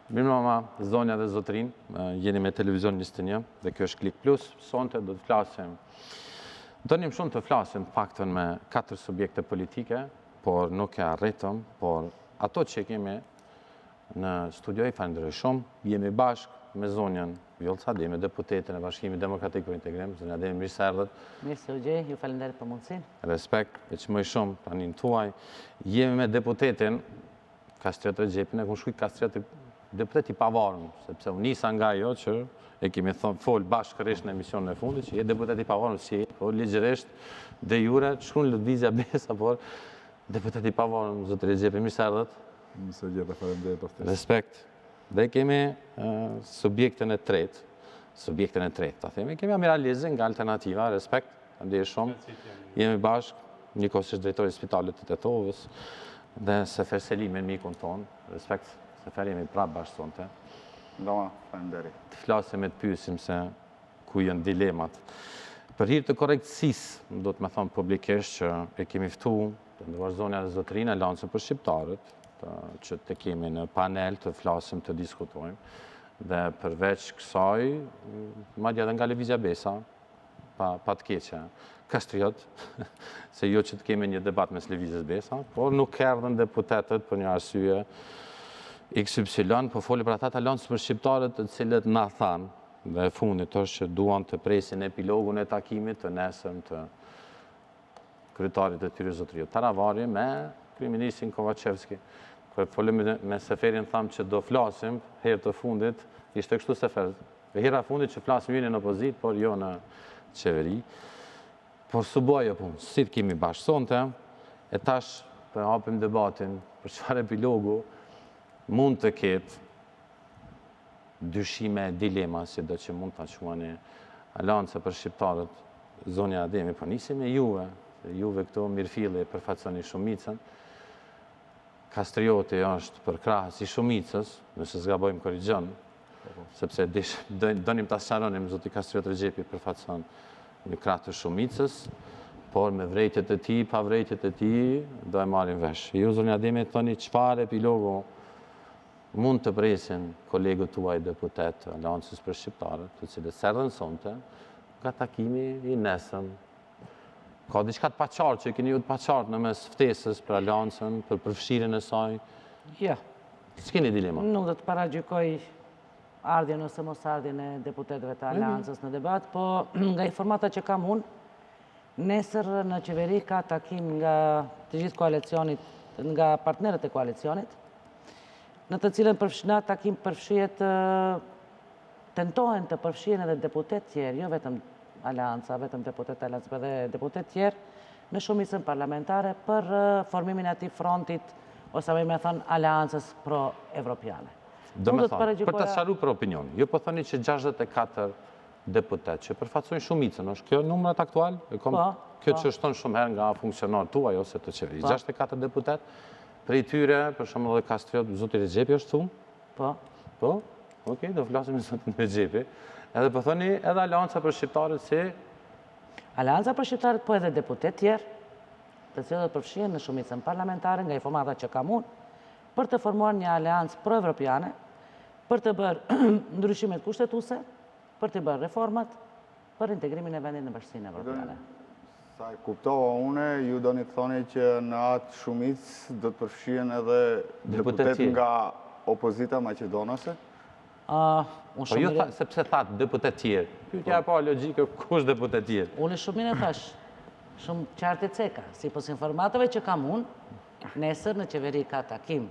Mirë mama, zonja dhe zotrin, jeni me Televizion 21 dhe kjo është Klik Plus. Sonte do të flasim, donim shumë të flasim faktën me 4 subjekte politike, por nuk e arritëm, por ato që kemi në studio i falenderoj shumë, jemi bashkë me zonjën Vjollca Ademi, deputetën e Bashkimit Demokratik për Integrim, zonja Ademi, mirë se erdhët. Mirë se u gjej, ju falenderoj për mundësinë. Respekt, e që më shumë pranin tuaj. Jemi me deputetin Kastriot Rexhepin, e kumë shkujt Kastriot deputet i pavarëm, sepse u nisa nga jo që e kemi folë bashkërisht në emisionin e fundit, që je deputet i pavarëm, si po ligjërisht de jure, shkruan Lëvizja Besa, por deputet i pavarëm, zotë Rexhepi, mirë se erdhët. Mirë se gjeta, faleminderit për ftesën. Respekt. Dhe kemi subjektën e tretë, ta themi, kemi Amiral Lezin nga Alternativa, respekt, ndje shumë, jemi bashkë, njëkohësisht drejtori i Spitalit të Tetovës, dhe Sefer Selimin, mikun tonë, respekt, Sefer jemi prapë bashkë sonte. Ndoma, faleminderit. Të flasim e të pyesim se ku janë dilemat. Për hir të korrektësisë, do të më thonë publikisht që e kemi ftu të ndëruar zonja dhe zotërinë Aleancën për Shqiptarët, që të kemi në panel të flasim, të diskutojmë. Dhe përveç kësaj, madje edhe nga Lëvizja Besa, pa të keqe, Kastriot, se jo që të kemi një debat mes Lëvizjes Besa, por nuk erdhën deputetët për një arsye XY, po foli për ata të Aleancës për Shqiptarët të cilët na thanë, dhe fundit është që duan të presin epilogun e takimit të nesëm të kryetarit të tyre zotëriut Taravari me kryeministrin Kovacevski. Kërë folim me Seferin thamë që do flasim, herë të fundit, ishte kështu Sefer. Hera fundit që flasim jeni në opozit, por jo në qeveri. Por suboj e punë, si të kemi bashkë sonte, e tash për hapim debatin për çfarë epilogu mund të ketë dyshime, dilema, si do që mund të quani Aleancë për Shqiptarët, zonja Ademi, po nisim me juve, juve këto mirëfilli përfaqësoni Shumicën. Kastrioti është për krahës i Shumicës, nëse zgabojmë korrigjon, sepse donim ta sqaronim zoti Kastriot Rexhepi përfaqëson një krah të Shumicës, por me vrejtjet e tij, pa vrejtjet e tij, do e marrim vesh. Ju zonja Ademi thoni çfarë epilogu mund të presin kolegët tuaj deputet të Aleancës për Shqiptarët, të cilët erdhën sonte nga takimi i nesëm. Ka diçka të paqartë që keni ju të paqartë në mes ftesës për Aleancën, për përfshirjen e saj? Jo. S'keni dilema? Nuk do të paragjykoj ardhjen ose mos ardhjen e deputetëve të Aleancës në debat, po nga informata që kam unë, nesër në qeveri ka takim nga të gjithë koalicionit, nga partnerët e koalicionit, në të cilën në takim përfshihet, tentohen të përfshihen edhe deputet tjerë, jo vetëm Aleanca, vetëm deputet Aleancë, për dhe deputet tjerë, në shumicën parlamentare për formimin ati frontit, ose me thënë Aleancës pro-evropiane. Do me thënë, për të sharu për opinion, ju po thëni që 64 deputet që përfaqësojnë shumicën, është kjo numrat aktual? Kjo që shton shumë herë nga funksionar tuaj ose të qeveri. 64 deputet, për i tyre, për shumë dhe Kastriot, zoti Rexhepi është tu? Po. Po? Okej, do flasim me zotin Rexhepi. Edhe po thoni edhe Aleanca për Shqiptarët si? Aleanca për Shqiptarët, po edhe deputet tjerë, të cilët përfshihen në shumicën parlamentare, nga informata që kam unë, për të formuar një aleancë pro-evropiane, për të bërë ndryshimet kushtetuese, për të bërë reformat, për integrimin e vendit në Bashkinë Evropiane. Sa e kuptova une, ju do një të thoni që në atë shumicë do të përfshihen edhe deputet nga opozita maqedonase? Po jo sepse thatë deputet tjerë. Pyetja e parë logjike, kush deputet tjerë? Unë shumin e thash, shumë qartë e ceka, si pos informatave që kam unë, nesër në qeveri ka takim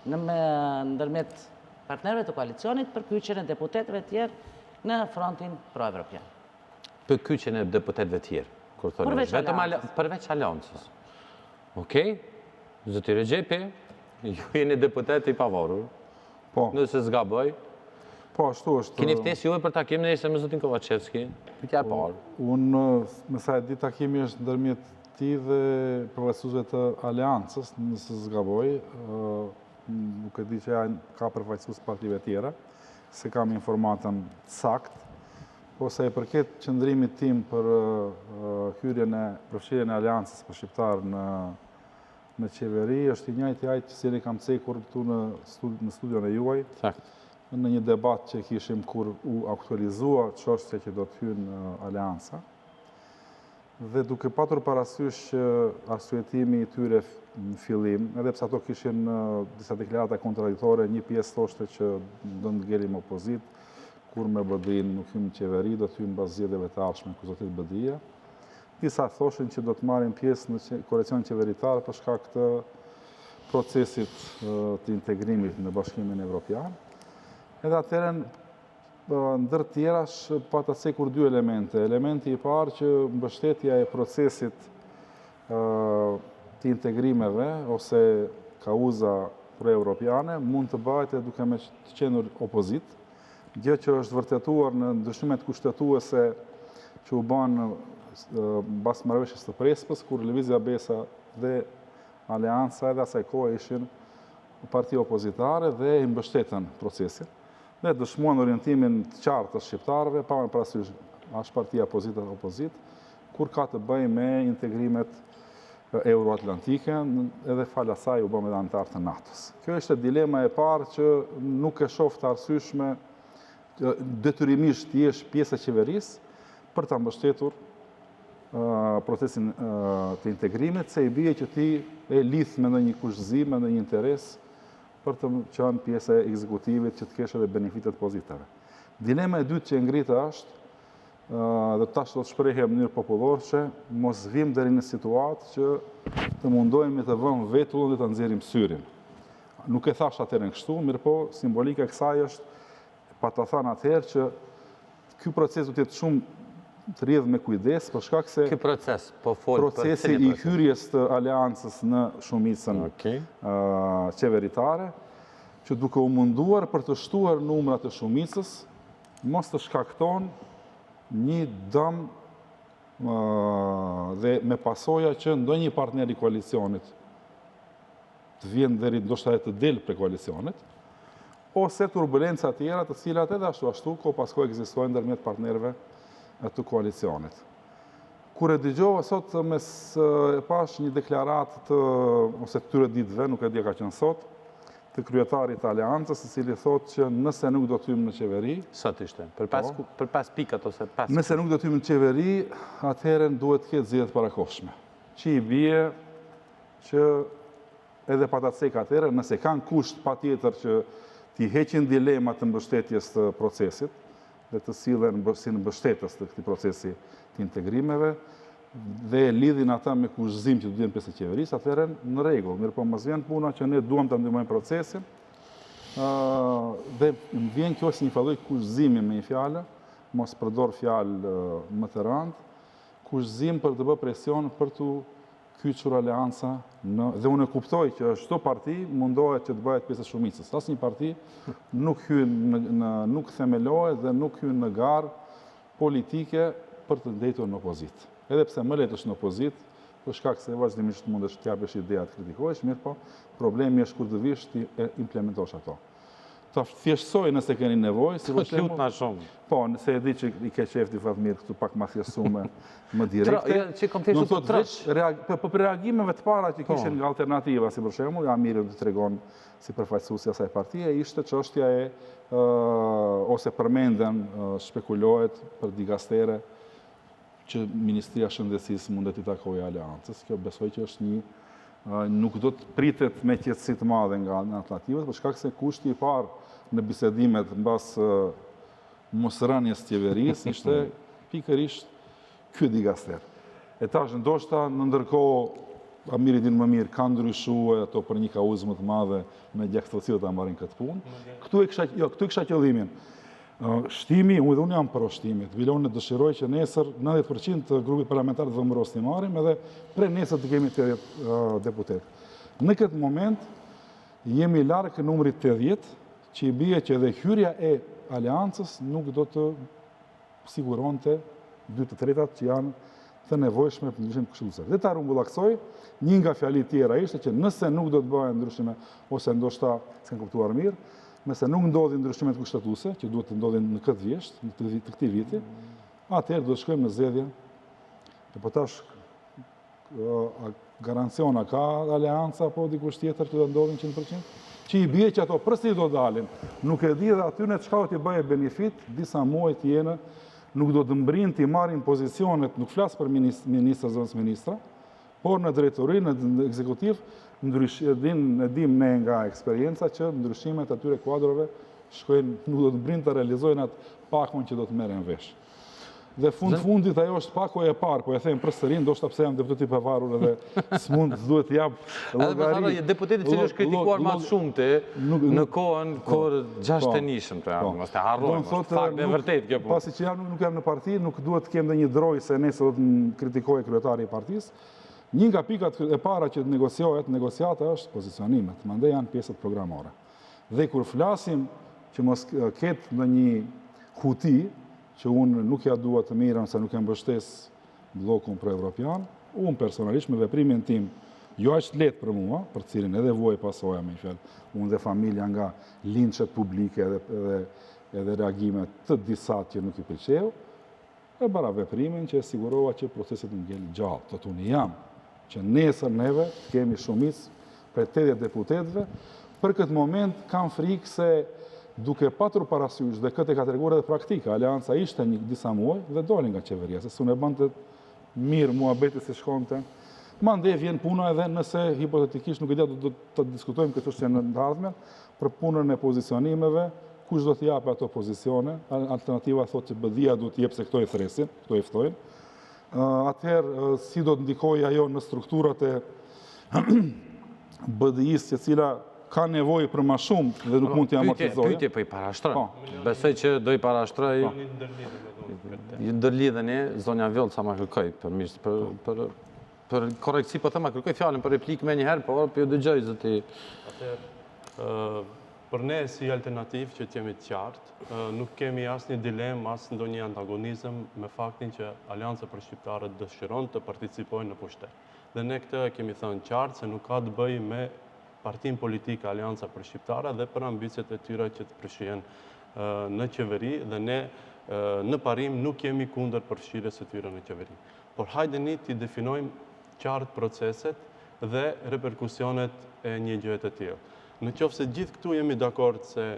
ndërmjet partnerëve të koalicionit për kyçjen e deputetëve tjerë në frontin pro-evropian. Për kyçjen e deputetëve tjerë? Përveç Aleancës. Okej, zoti Rexhepi, ju jeni deputet i pavarur. Po. Nëse zgaboj. Po, ashtu është. Keni ftesë juve për takim nesër me zotin Kovacevski? Pyetja e parë. Unë, me sa e di, takimi është ndërmjet ti dhe përfaqësuesve të Aleancës, nëse zgaboj. Nuk e di që ka përfaqësues partive tjera, se kam informatën sakt. Po sa i përket qëndrimit tim për hyrjen e përfshirjen e Aleancës për shqiptarë me qeveri është i njëjtë ajtë që si ne kam cekur këtu në studion e juaj, në një debat që kishim kur u aktualizua çështja që do të hynë aleanca. Dhe duke patur parasysh që arsyetimi i tyre në fillim, edhe pse ato kishin disa deklarata kontradiktore, një pjesë thoshte që do të ngelim opozit, kur me BDI-n nuk hymë qeveri, do të hymë pas zgjedhjeve të ardhshme ku zotit BDI-ja. Disa thoshin që do të marrin pjesë në koalicion qeveritar për shkak të procesit të integrimit në Bashkimin Evropian. Edhe atëherën, ndër tjerash, pata cekur dy elemente. Elementi i parë që mbështetja e procesit të integrimeve ose kauza pre-europiane mund të bëhet duke me të qenur opozit, gjë që është vërtetuar në ndryshimet kushtetuese që u banë bas marrëveshjes të Prespës, kur Lëvizja Besa dhe Aleanca edhe asaj kohë ishin parti opozitare dhe i mbështetën procesin. Dhe dëshmuan orientimin të qartë të shqiptarëve, pa me parasysh është partia opozit, kur ka të bëjë me integrimet euroatlantike, edhe falë asaj u bëm edhe antar të NATO-s. Kjo është dilema e parë që nuk e shoh të arsyeshme detyrimisht të jesh pjesë e qeverisë për ta mbështetur procesin të integrimit, se i bie që ti e lidh me ndonjë kushtëzim, me ndonjë interes për të qenë pjesë e ekzekutivit që të kesh edhe benefitet pozitive. Dilema e dytë që ngritë është, dhe tash do të shprehej në mënyrë popullore, mos vim deri në situatë që të mundohemi të vëmë vetullën dhe të nxjerrim syrin. Nuk e thash atëherë kështu, mirëpo simbolika e kësaj është pa të thënë atëherë që ky proces do të jetë shumë të rrjedhë me kujdes, për shkak se ky proces po fol për procesi i hyrjes të aleancës në shumicën qeveritare, që duke u munduar për të shtuar numrat e shumicës, mos të shkakton një dëm dhe me pasoja që ndonjë partner i koalicionit të vjen deri ndoshta të del prej koalicionit, ose turbulenca të tjera të cilat edhe ashtu ko pasko ekzistojnë ndërmjet partnerëve të koalicionit. Kur e dëgjova sot mes pash një deklarat ose këtyre ditëve, nuk e di ka qenë sot, të kryetarit të Aleancës, i cili thotë që nëse nuk do të hymë në qeveri, sot ishte, për pas pikat ose pas. Nëse nuk do të hymë në qeveri, atëherën duhet të ketë zgjedhje parakohshme. Që i bie që edhe patacek atëherë, nëse kanë kusht patjetër që t'i heqin dilemat të mbështetjes të procesit, dhe të sillen si në mbështetës të këtij procesi të integrimeve, dhe lidhin ata me kushtëzim që duhen pjesë e qeverisë, atëherë në rregull, mirëpo mos vjen puna që ne duam ta ndihmojmë procesin, dhe më vjen kjo si një lloj kushtëzimi me një fjalë, mos përdor fjalë më të rëndë, kushtëzim për të bërë presion për të kyçur aleanca dhe unë e kuptoj që çdo parti mundohet që të bëhet pjesë e shumicës. Asnjë parti nuk nuk themelohet dhe nuk hyn në garë politike për të ndetur në opozit. Edhe pse më lehtë është në opozit, për shkak se vazhdimisht mundesh të japësh ideja të kritikohesh, mirë po, problemi është kur të vish ti implementosh ato. Ta thjeshtësoj nëse keni nevojë, si për shembull. Lutna shumë. Po, nëse e di që i ke qefti Fatmir këtu pak ma thjeshtësuar më direkte. Që kom thjesht të trosh. Po për reagimeve të para që kishin nga alternativa, si për shembull, Amiri të tregon si përfaqësuesi i asaj partie, ishte çështja e ose përmenden shpekulohet për digastere që Ministria e Shëndetësisë mundet i takojë Aleancës. Kjo besoj që është nuk do të pritet me qetësi të madhe nga alternativat, për shkak se kushti i parë në bisedimet mbas mosrënies qeverisë ishte pikërisht ky digaster. E tash ndoshta në ndërkohë Amiri din më mirë ka ndryshuar ato për një kauzë më të madhe me gjaktësisë ta marrin këtë punë. Këtu e kisha qëllimin. Shtimi, unë jam për shtimit. Vilone dëshiroj që nesër 90% të grupit parlamentar të vëmëros të marim edhe pre nesër të kemi 80 deputet. Në këtë moment jemi larkë numrit 80, që i bie që edhe hyrja e aleancës nuk do të siguronte 2/3 që janë të nevojshme për ndryshim këshillësor. Dhe ta rumbullaksoj, një nga fjalit tjera ishte që nëse nuk do të bëhen ndryshime ose ndoshta s'kan kuptuar mirë, nëse nuk ndodhin ndryshimet kushtetuese, që duhet të ndodhin në këtë vjesht, në të këtij viti, atëherë do të shkojmë në zgjedhje. Po tash garanciona, ka aleanca apo dikush tjetër që do ndodhin 100%? Që i bie që ato përsi do dalin. Nuk e di dhe aty në çka t'i bëje benefit, disa muaj t'jene, nuk do të mbrin t'i marrin pozicionet, nuk flas për ministra, zëvendës ministra, por në drejtori, në ekzekutiv, e dim ne nga eksperienca që ndryshimet atyre kuadrove shkojnë, nuk do të mbrin të realizojnë atë pakon që do të merren vesh. Dhe fundit ajo është pako e parë, po e them përsëri, ndoshta pse jam deputet i pavarur edhe s'mund duhet të jap llogari. Edhe deputeti që është kritikuar më shumëte në kohën kur gjashtenishëm të jam, mos të harrojmë, është fakt me vërtet kjo punë. Pasi që jam nuk jam në parti, nuk duhet të kem ndonjë droj se nesër do të kritikojë kryetari i partisë. Një nga pikat e para që negociata është pozicionimet, mandej janë pjesët programore. Dhe kur flasim që mos ketë ndonjë huti, që unë nuk ja dua të mirën se nuk e mbështes bllokun pro-evropian, unë personalisht me veprimin tim, jo është letë për mua, për cilin edhe vuaj pasoja me fjalë, unë dhe familja nga linçet publike edhe reagimet të disat që nuk i pëlqeu, e bara veprimin që e sigurova që procesit ngel gjallë. Të unë jam që nesër neve kemi shumicë për 80 deputetëve, për këtë moment kam frikë se duke patur parasysh dhe këtë e ka treguar edhe praktika, aleanca ishte disa muaj dhe doli nga qeveria, se s'unë e bënte mirë muhabeti si shkonte. Mandej vjen puna edhe nëse hipotetikisht nuk e dia do të diskutojmë këtë çështje në ardhmen për punën e pozicionimeve, kush do të japë ato pozicione, alternativa thotë që BDI-a duhet të jepë se këto e thresin, këto e ftojnë. Atëherë si do të ndikojë ajo në strukturat e BDI-s, që cila ka nevojë për më shumë dhe nuk mund t'i amortizojë. Pyetje po i parashtroj. Besoj që do i parashtroj. Ju ndërlidheni, zonja Vjollë sa ma kërkoj për korektësi, po thema kërkoj fjalën për replikë me njëherë, por ju dëgjoj zoti. Atëherë, për ne si alternativë që t'jemi të qartë, nuk kemi asnjë dilemë, as ndonjë antagonizëm me faktin që Aleanca për Shqiptarët dëshiron të participojnë në pushtet. Dhe ne këtë kemi thënë qartë se nuk ka të bëjë me partin politik Aleanca për Shqiptara dhe për ambicjet e tyre që të përfshihen në qeveri dhe ne në parim nuk jemi kundër përfshirjes së tyre në qeveri. Por hajdeni t'i definojmë qartë proceset dhe reperkusionet e një gjëje të tillë. Në qoftë se gjithë këtu jemi dakord se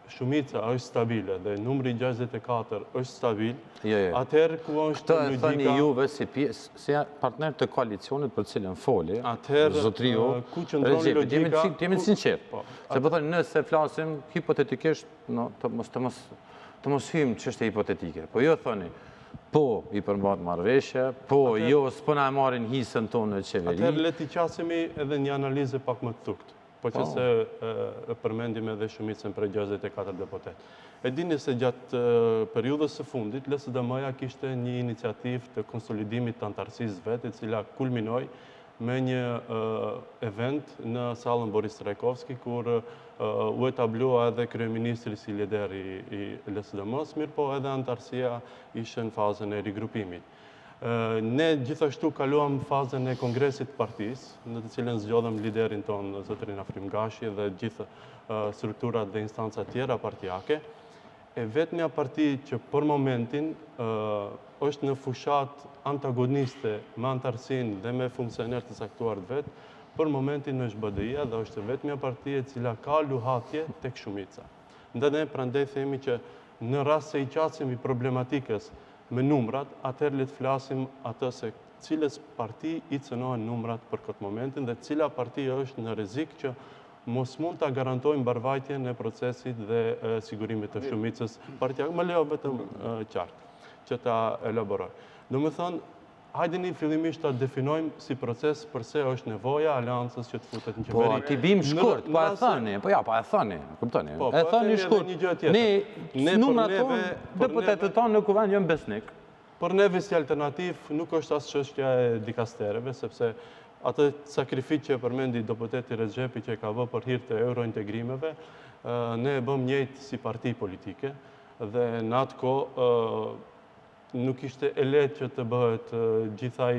shumica është stabile dhe numri 64 është stabil, atëherë ku është logjika... Këtë e thëni juve si partner të koalicionit për cilën foli, zotrio, ku qëndroni logjika... Jemi sinqertë. Se po thënë, nëse flasim hipotetikisht, të mos hymë çështje hipotetike. Po jo thoni, po i përmbat marrëveshje, po jo s'po na marrin hisën tonë në qeveri. Atëherë le t'i qasemi edhe një analizë pak më të thuktë. Po që se përmendim edhe shumicën për 64 deputet. E dini se gjatë periudhës së fundit, LSDM-ja kishte një iniciativë të konsolidimit të antarësisë vetë, e cila kulminoi me një event në sallën Boris Trajkovski, kur u etablua edhe kryeministri si lider i LSDM-s, mirë po edhe antarësia ishte në fazën e rigrupimit. Ne gjithashtu kaluam fazën e kongresit partisë, në të cilën zgjodhëm liderin tonë, zotërin Afrim Gashi, dhe gjithë strukturat dhe instancat tjera partijake. E vetmja parti që për momentin është në fushat antagoniste me antarësin dhe me funksioner të saktuar të vetë, për momentin është BDI-a dhe është vetmja parti e cila ka luhatje tek shumica. Ndë ne prandaj themi që në rast se i qasim i problematikës me numrat, atëherë le të flasim atë se cilës parti i cënohen numrat për këtë momentin dhe cila parti është në rrezik që mos mund ta garantojnë mbarvajtjen e procesit dhe sigurimit të shumicës partijake. Më lejo vetëm qartë që ta elaboroj. Domethënë, hajdeni fillimisht ta definojmë si proces përse është nevoja aleancës që të futet në qeveri. Po, ti bim shkurt, po e thëni, kuptoni. E thëni shkurt. Ne, numrat tonë, deputetët tonë në kuvend jënë besnik. Për neve si alternativ nuk është asë çështja e dikastereve, sepse atë sakrifit që e përmendi deputeti Rexhepi që ka bë për hir të eurointegrimeve, ne e bëm njëjtë si parti politike dhe në atë kohë nuk ishte e lehtë që të bëhet gjithaj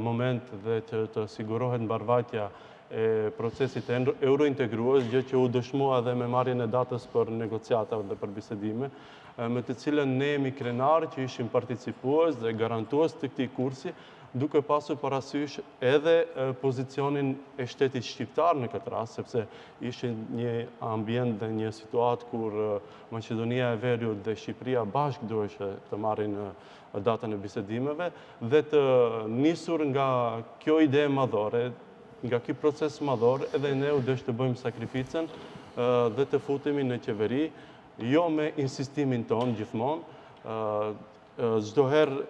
moment dhe që të sigurohet mbarvajtja e procesit e eurointegrues, gjë që u dëshmua dhe me marrjen e datës për negociata dhe për bisedime, me të cilën ne jemi krenarë që ishim participues dhe garantues të këtij kursi, duke pasur parasysh edhe pozicionin e shtetit shqiptar në këtë rast, sepse ishte një ambient dhe një situatë kur Maqedonia e Veriut dhe Shqipëria bashkë duheshe të marrin datën e bisedimeve dhe të nisur nga kjo ide madhore, nga ky proces madhor, edhe ne u desh të bëjmë sakrificën dhe të futemi në qeveri, jo me insistimin ton gjithmonë, çdo herë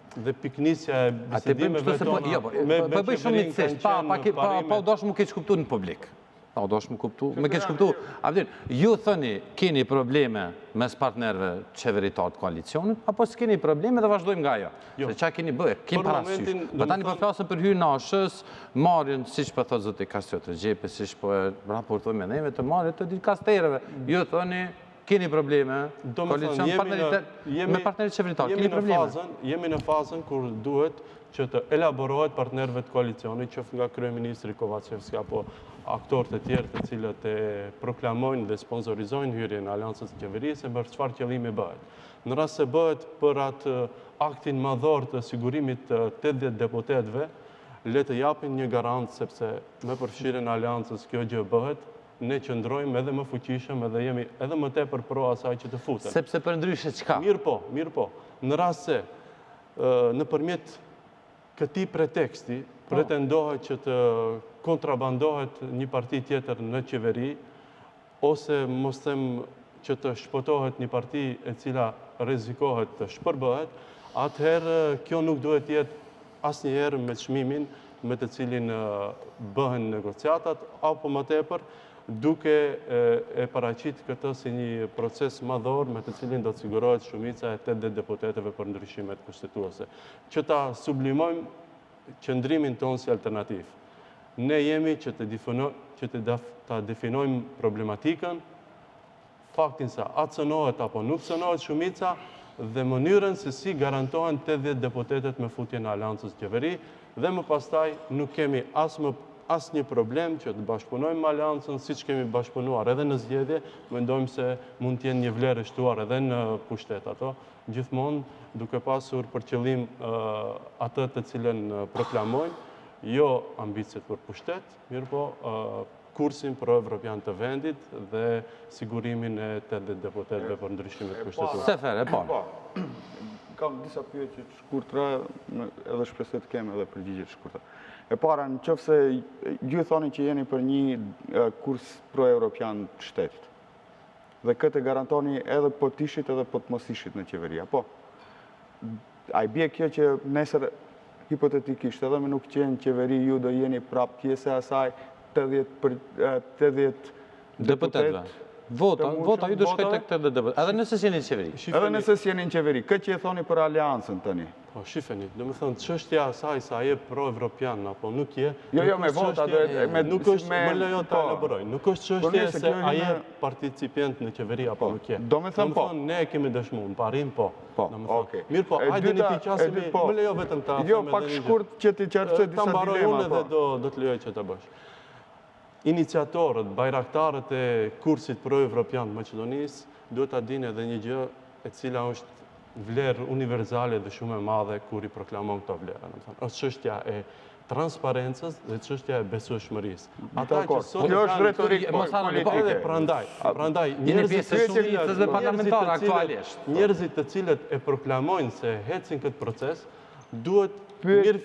dhe piknisja e bisedimeve tona me qeverinë kanë qenë pa u dosh mu keq kuptu në publik. Pa u dosh mu kuptu, me keq kuptu. Ju thëni, keni probleme mes partnerve qeveritar të koalicionit, apo s'keni probleme dhe vazhdojmë nga jo? Se qa keni bëhe, keni parasysh. Pa tani për flasën për hyrë nashës, marrin, si që për thotë zëti Kastjo të gjepe, si që për raportoj me neve të marrin të ditë kastereve. Ju thëni, keni probleme, koalicion me partnerit qeveritar, keni probleme. Jemi në fazën kur duhet që të elaborohet partnerve të koalicionit, qoftë nga kryeministri Kovacevski apo aktorët e tjerë të cilët e proklamojnë dhe sponsorizojnë hyrjen e aleancës të qeverisë, për çfarë qëllimi bëhet. Në rast se bëhet për atë aktin madhor të sigurimit të 80 deputetëve, le të japin një garantë sepse me përfshirjen e aleancës kjo gjë bëhet, ne qëndrojmë edhe më fuqishëm edhe jemi edhe më tepër pro asaj që të futen. Sepse për ndryshe çka? Mirë po. Në rast se nëpërmjet këtij preteksti pretendohet që të kontrabandohet një parti tjetër në qeveri, ose mos them që të shpotohet një parti e cila rrezikohet të shpërbëhet, atëherë kjo nuk duhet jetë asnjëherë me çmimin me të cilin bëhen negociatat, apo më tepër duke e paraqit këtë si një proces madhor me të cilin do të sigurohet shumica e 80 deputetëve për ndryshimet kushtetuese. Që ta sublimojmë qëndrimin tonë si alternativ. Ne jemi që të definojmë problematikën, faktin se atë cënohet apo nuk cënohet shumica, dhe mënyrën se si garantohen 80 deputetet me futje në aleancës qeveri, dhe më pastaj nuk kemi as një problem që të bashkëpunojmë me aleancën, si që kemi bashkëpunuar edhe në zgjedhje, mendojmë se mund t'jenë një vlerë e shtuar edhe në pushtet ato, gjithmonë duke pasur për qëllim atë të cilën proklamojnë, jo ambicet për pushtet, mirë po kursin pro-evropian të vendit dhe sigurimin e 80 deputetëve për ndryshimet kushtetuese. Sefer, e parë. Kam disa pyetje të shkurtra, edhe shpresoj të kem edhe përgjigje të shkurtra. E para, në qoftë se ju thoni që jeni për një kurs pro-evropian të shtetit, dhe këtë garantoni edhe po të ishit edhe po të mos ishit në qeveria, po, a i bje kjo që nesër hipotetikisht edhe me nuk qenë qeveri ju do jeni prap pjesë e asaj 80 deputetëve. Vota ju do shkojtë të këtë deputet, edhe nëse s'jeni në qeveri. Edhe nëse s'jeni në qeveri, këtë që e thoni për aleancën tëni. Po, shifeni, do më thënë, çështja asaj sa je pro-evropian, apo nuk je... Jo, me vota, nuk është, më lejo të elaboroj, nuk është çështje se a je participient në qeveri, apo nuk je. Do me thënë po. Ne kemi dëshmu, në parim po. Okej. Mirë po, hajde një piqasimi, më lejo vetëm ta... Jo, pak shkurt që ti qartësoj disa dilema. Ta mbaroj unë dhe do të lejoj që të bësh. Iniciatorët, bajraktarët e kursit pro-evropian të Maqedonisë duhet ta dinë edhe një gjë e cila është vlerë universale dhe shumë e madhe kur i proklamon këto vlera. Është çështja e transparencës dhe çështja e besueshmërisë. Ata që sot kjo është retorikë politike. Prandaj njerëzit të cilët e proklamojnë se ecin këtë proces duhet mirë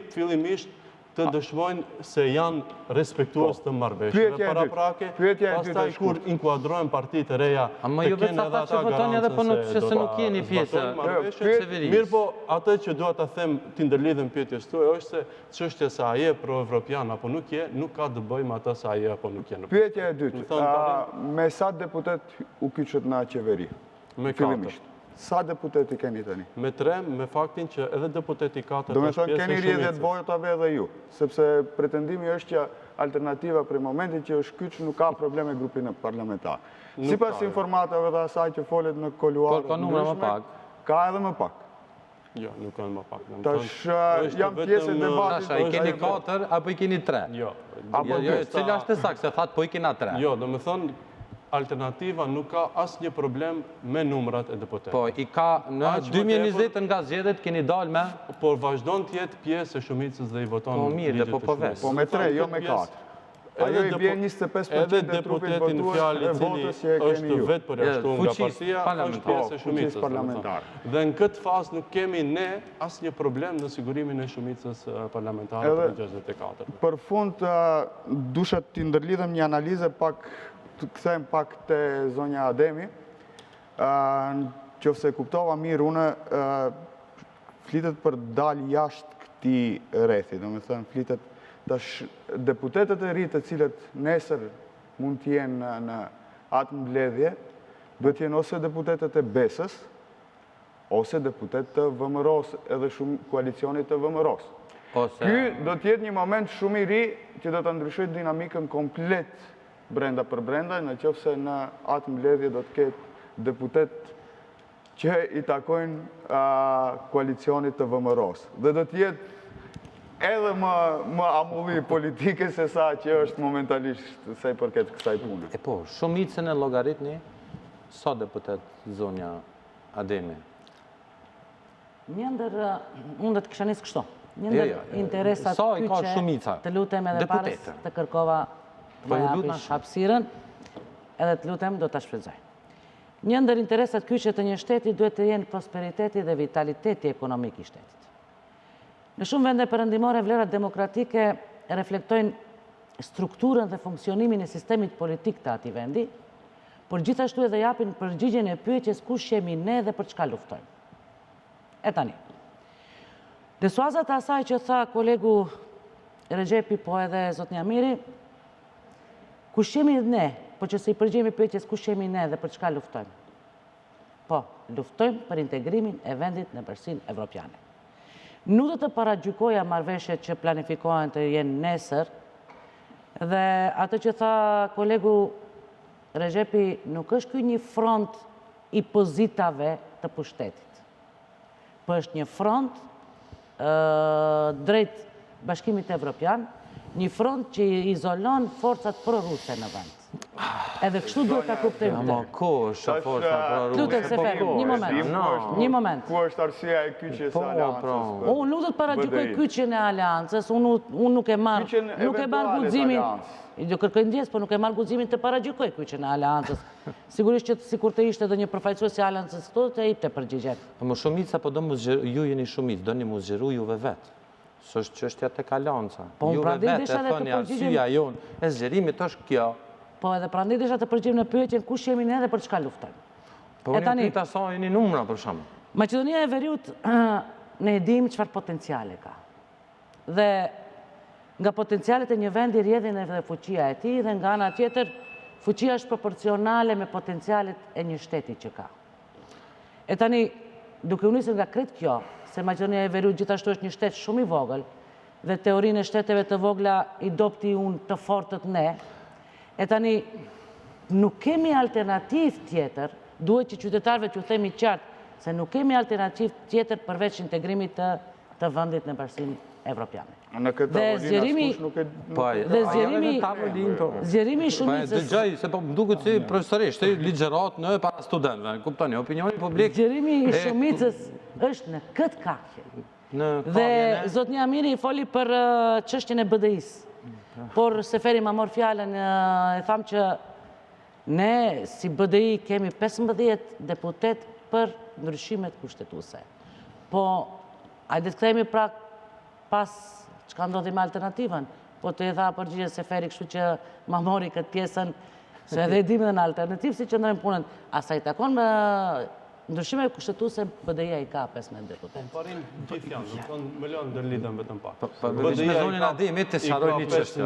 fillimisht të dëshmojnë se janë respektues të marrëveshjeve paraprake, pastaj kur inkuadrojnë partitë e reja, të kenë edhe ata garancën se nuk jeni pjesë e qeverisë. Mirë po, atë që dua ta them, ti ndërlidhem pyetjes tuaja, është se çështja se a je pro-evropian apo nuk je, nuk ka të bëjë me atë se a je apo nuk je. Pyetja e dytë, me sa deputet u kyçet në qeveri? Me 4. Sa deputeti keni tani? Me 3, me faktin që edhe deputeti 4 do me thonë keni rrjedhjet votave edhe ju, sepse pretendimi është që alternativa për momentin që është kyç nuk ka probleme grupin parlamentar. Sipas informatave dhe asaj që folet në kuluarët ndryshme, ka edhe më pak. Jo, nuk kanë më pak. Tash jam pjesë e debatit. Tasha, i keni 4 apo i keni 3? Jo. Cila është e saktë, se thatë po i kena 3? Jo, do me thonë, alternativa nuk ka asnjë problem me numrat e deputetëve. Po, i ka në Aq më 2020 nga zgjedhjet keni dalë me... Por vazhdon të jetë pjesë e shumicës dhe i voton Po, mirë, ligjet po, e po, shumicës. Po me 3, jo me 4. Ajo i bje 25% e trupit votues e votës që e keni është ju. vetë përjashtuar nga fuqisë partia, është pjesë e shumicës. parlamentare. Dhe në këtë fazë nuk kemi ne asnjë problem në sigurimin e shumicës parlamentare për 64. Për fund, dusha t'i ndërlidhem një analizë pak, të kthejmë pak të zonja Ademi. Qofse kuptova mirë, une flitet për dalë jashtë këti rethi. Do me thënë, flitet tash deputetet e rritë të cilët nesër mund t'jenë në atë mbledhje, duhet t'jenë ose deputetet e besës, ose deputet të VMRO-s edhe shumë koalicionit të VMRO-s. Ky do t'jetë një moment shumë i ri që do të ndryshojë dinamikën komplet brenda për brenda, në qofse në atë mbledhje do t'ketë deputet që i takojnë koalicionit të VMRO-s. Dhe do t'jetë edhe më amulli politike se sa që është momentalisht se i përket kësaj pune. E po, shumicën e logaritni, sa deputet zonja Ademi? Një ndër, unë dhe të kisha nisë kështu. Një ndër interesat kyqe, të lutem edhe parës të kërkova të më japish hapësirën, edhe të lutem do të shfrytëzoj. Një ndër interesat kyqe të një shteti duhet të jenë prosperiteti dhe vitaliteti ekonomik i shtetit. Në shumë vende perëndimore, vlerat demokratike reflektojnë strukturën dhe funksionimin e sistemit politik të atij vendi, por gjithashtu edhe japin përgjigjen e pyetjes kush jemi ne dhe për çka luftojmë. E tani. Desuazat e asaj që tha kolegu Regjepi, po edhe zotnia Miri, kush jemi ne, po që se i përgjigjemi pyetjes kush jemi ne dhe për çka luftojmë. Po, luftojmë për integrimin e vendit në bërsinë evropiane. Nuk do të paragjykoja marrëveshjet që planifikohen të jenë nesër, dhe atë që tha kolegu Regjepi, nuk është ky një front i pozitave të pushtetit. Po është një front drejt Bashkimit Evropian, një front që izolon forcat proruse në vend. Edhe kështu duhet ta kuptojmë këtë. Ku është forca proruse? Lutem Sefer, një moment. Ku është arsyeja e kyçjes së aleancës? Unë nuk do të paragjykoj kyçjen e aleancës, unë nuk e marr guximin. Jo kërkoj ndjes, po nuk e marr guximin të paragjykoj kyçjen e aleancës. Sigurisht që sikur të ishte edhe një përfaqësues i aleancës këtu, të jepte përgjigjet. Po më shumica, po do ju jeni shumicë, doni mu zgjeru juve vetë. S'është çështja tek aleanca. Juve vetë e thoni arsyeja jonë e zgjerimit është kjo. Po edhe prandaj desha të përgjigjem në pyetjen kush jemi ne dhe për çka luftojmë. Po unë pyeta sa jeni numra për shembull. Maqedonia e Veriut ne e dim çfarë potenciale ka. Dhe nga potencialet e një vendi rrjedhin edhe fuqia e tij dhe nga ana tjetër fuqia është proporcionale me potencialet e një shteti që ka. E tani, duke u nisur nga krejt kjo, se Maqedonia e Veriut gjithashtu është një shtet shumë i vogël dhe teorinë e shteteve të vogla i dopti unë të fortët ne. E tani, nuk kemi alternativ tjetër, duhet që qytetarëve që u themi qartë, se nuk kemi alternativ tjetër përveç integrimit të vendit në bashkinë evropiane. Në këtë tavolinë askush nuk e... Dhe zgjerimi i shumicës... Dëgjoj, se po më duket si profesorisht, ligjërat në para studentëve, kuptoni, opinioni publik... Zgjerimi i shumicës është në këtë kakje. Dhe zotnia Miri i foli për çështjen e BDI-s. Por Seferi ma mor fjallën e thamë që ne si BDI kemi 15 deputet për ndryshimet kushtetuese. Po, hajde të kthehemi pra pas çka ndodhi me alternativën, po të i tha përgjigje Seferi, kështu që ma mori këtë pjesën, se edhe e dim edhe në alternativë si që ndrojmë punën, asaj takon me ndryshime kushtetuese BDI-ja i ka 15 deputet. Parim gjithë janë, do të thonë më lënë ndërlidhen vetëm pak. BDI-ja me zonin Ademit të sharoj një çështje.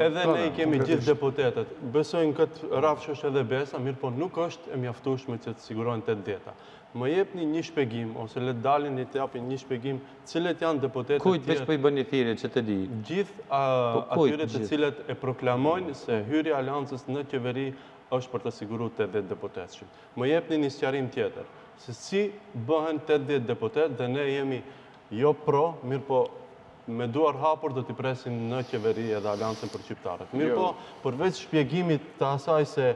Edhe ne i kemi gjithë deputetet. Besojnë këtë rrafsh është edhe besa, mirë po nuk është e mjaftueshme që të sigurojnë 8 deta. Më jepni një shpjegim, ose le dalin i të japin një shpjegim, cilët janë deputetet Kujt veç po i bëni thirrje që të di? Gjithë atyre të cilët e proklamojnë se hyrja e aleancës në qeveri është për të siguruar 80 deputetshëm. Më jepni një sqarim tjetër, se si bëhen 80 deputet dhe ne jemi jo pro, mirë po me duar hapur do t'i presin në qeveri edhe Aleancën për Shqiptarët. Mirë po, përveç shpjegimit të asaj se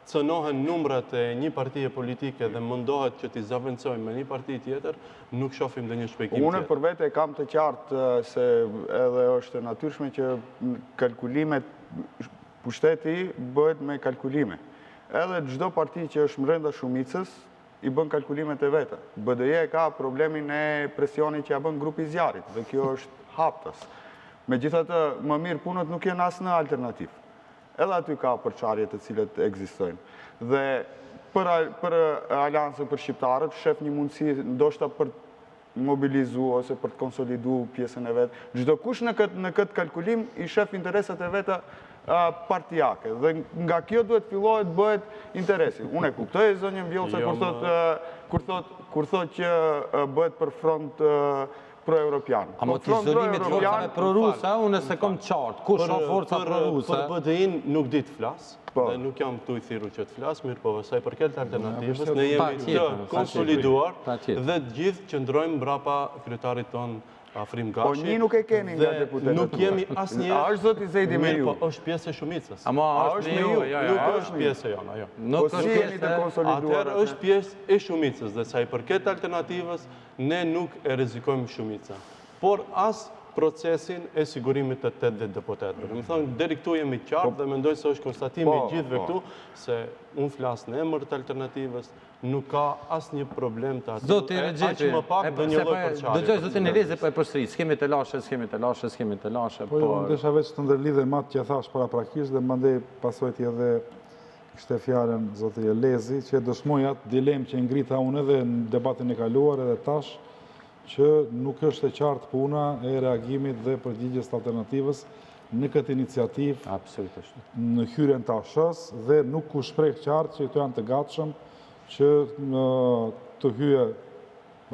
cënohen numrat e një partije politike dhe mundohet që t'i zavendësojmë me një parti tjetër, nuk shohim dhe një shpjegim tjetër. Unë për vete kam të qartë se edhe është natyrshme që kalkulimet, pushteti bëhet me kalkulime. Edhe çdo parti që është brenda shumicës, i bën kalkulimet e veta. BDJ ka problemin e presionit që ja bën grupi zjarrit, dhe kjo është haptës. Megjithatë, më mirë punët nuk janë asnjë alternativë. Edhe aty ka përçarje të cilët ekzistojnë. Dhe për Aleancën për Shqiptarët, shef një mundësi ndoshta për mobilizu ose për të konsolidu pjesën e vetë. Çdo kush në këtë kalkulim i shef interesat e veta partijake. Dhe nga kjo duhet fillohet bëhet interesi. Unë e kuptoj zonjën Vjollca kur thot që bëhet për front pro-europian. A mo t'i zonimit forcave pro-ruse, unë se kom qartë. Kush o forca pro-ruse? Për BDI-n nuk di të flasë, dhe nuk jam këtu i thiru që të flasë, mirë po vësaj për këtë alternativës, ne jemi të konsoliduar dhe gjithë që ndrojmë brapa kryetarit tonë Afrim Gashi. Po një nuk e keni nga deputetët. Nuk jemi asnjë. A është zoti Zejdi me ju? Po është pjesë e shumicës. Ama është me ju, nuk është pjesë e jona, jo. Nuk është jeni të konsoliduar. Atëherë është pjesë e shumicës dhe sa i përket alternativës, ne nuk e rrezikojmë shumicën. Por as procesin e sigurimit të 80 deputetëve. Më thonë, deri këtu jemi qartë dhe mendoj se është konstatimi i gjithëve këtu se unë flasë në emër të alternativës, nuk ka asë një problem të ati. Zoti Regjepi, më pak dhe një loj përqarje. dëgjoj zotin Elezi po e përsëri, s'kemi të lashe, s'kemi të lashe, s'kemi të lashe. Po, unë desha veç të ndërlidhe matë që thash para prakisht dhe mandej pasojti edhe kështë fjallën zoti Elezi, që dëshmoj atë dilemë që ngrita unë edhe në debatin e kaluar edhe tash, që nuk është e qartë puna e reagimit dhe përgjigjes të alternativës në këtë iniciativë në hyrjen të ashës dhe nuk u shpreh qartë që këto janë të gatshëm që të hyje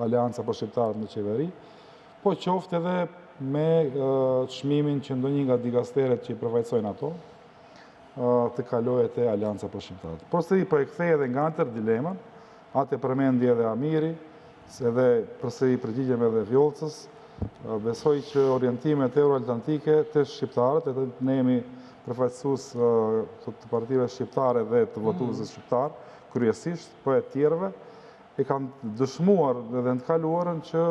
Aleanca për Shqiptarët në qeveri, po qoftë edhe me çmimin që ndonjë nga digasteret që i përfaqësojnë ato të kalohet e Aleanca për Shqiptarët. Por se i po e kthej edhe nga antër dilemën, atë e përmendi edhe Amiri, edhe përsëri përgjigjem edhe Vjollcës, besoj që orientimet euroatlantike të shqiptarët, edhe ne jemi përfaqësues të partive shqiptare dhe të votuesve shqiptar, kryesisht, po e tjerëve, e kanë dëshmuar edhe në të kaluarën që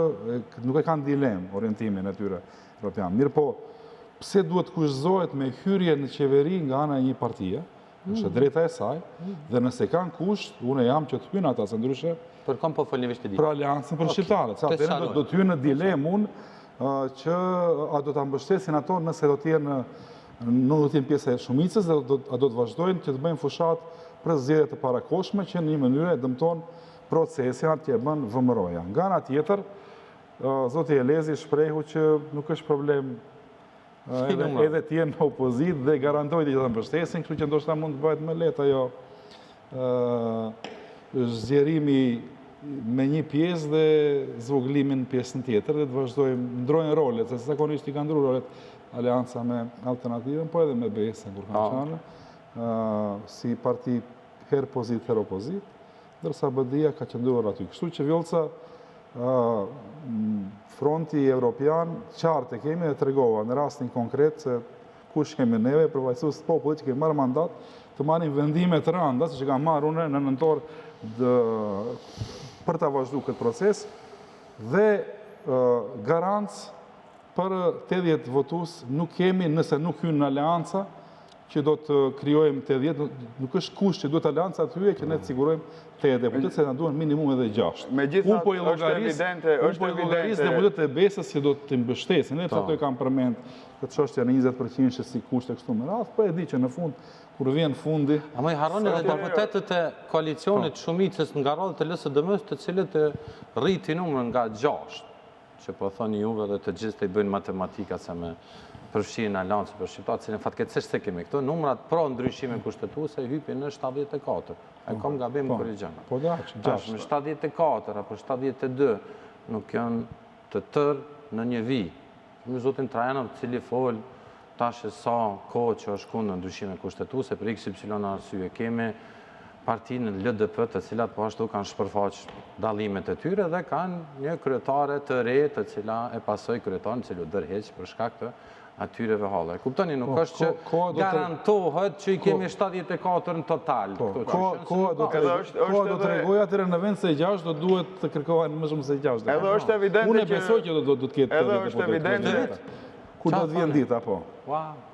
nuk e kanë dilemë orientimin e tyre europian. Mirë po, pse duhet kushtohet me hyrje në qeveri nga ana e një partije, është drejta e saj, dhe nëse kanë kusht, unë jam që të hyjnë ata, se ndryshe për kam po folni veç të ditë. Për Aleancën për Shqiptarët. Sa atëherë do të hyjnë në dilemë unë që a do ta mbështesin ato nëse do të jenë nuk do të jenë pjesë e shumicës dhe a do të vazhdojnë që të bëjnë fushat për zgjedhje të parakohshme që në një mënyrë e dëmton procesin atë që e bën VMRO-ja. Nga ana tjetër, zoti Elezi shprehu që nuk është problem edhe të jenë në opozitë dhe garantojnë që ta mbështesin, kështu që ndoshta mund të bëhet më lehtë ajo zgjerimi me një pjesë dhe zvoglimin pjesën tjetër dhe të vazhdojmë ndrojnë rolet, se zakonisht i kanë ndruar rolet Aleanca me alternativën, po edhe me BS-ën kur kanë qenë, si parti her pozit, her opozit, ndërsa BDI-ja ka qëndruar aty. Kështu që Vjollca, fronti evropian, qartë e kemi dhe tregova në rastin konkret se kush kemi neve, përfaqësues të popullit që kemi marrë mandat të marrin vendime të rënda, siç e kam marrë unë në nëntor për ta vazhduar këtë proces dhe garancë për 80 votues nuk kemi nëse nuk hyn në Aleanca që do të krijojmë 80, nuk është kusht që duhet Aleanca të hyjë që ne të sigurojmë 80 deputet, se na duhen minimum edhe 6. Megjithatë, është evidente, deputet e BES-s që do të mbështesin, ne ato e kam përmend këtë çështje në 20% që si kusht e kështu me radhë, po e di që në fund kur vjen fundi. Ama i harroni edhe deputetët e koalicionit shumicës nga radhë të LSDM-s, të cilët rritin numrin nga 6, që po thoni juve dhe të gjithë të i bëjnë matematika se me përfshirin Aleancën për Shqiptarët, cilën fatkeqësisht se kemi këto, numrat pro ndryshimin kushtetuese hypin në 74. E kam gabim korrigjon. Po da, 6. Në 74 apo 72 nuk janë të tërë në një vit. Në zotin Trajanov, cili fol tash sa kohë që është kundër ndryshimit kushtetuese për XY arsye, kemi partinë LDP, të cilat po ashtu kanë shpërfaq dallimet e tyre dhe kanë një kryetare të re, të cila e pasoj kryetarin që lu dërheq për shkak të atyreve halle. Kuptoni, nuk është që garantohet që i kemi 74 në total. Koha do të regoj atyre në vend se 6, do duhet të kërkohen më shumë se 6. Edhe është evidente Unë e besoj që do të ketë edhe është evidente kur do të vjen dita, po.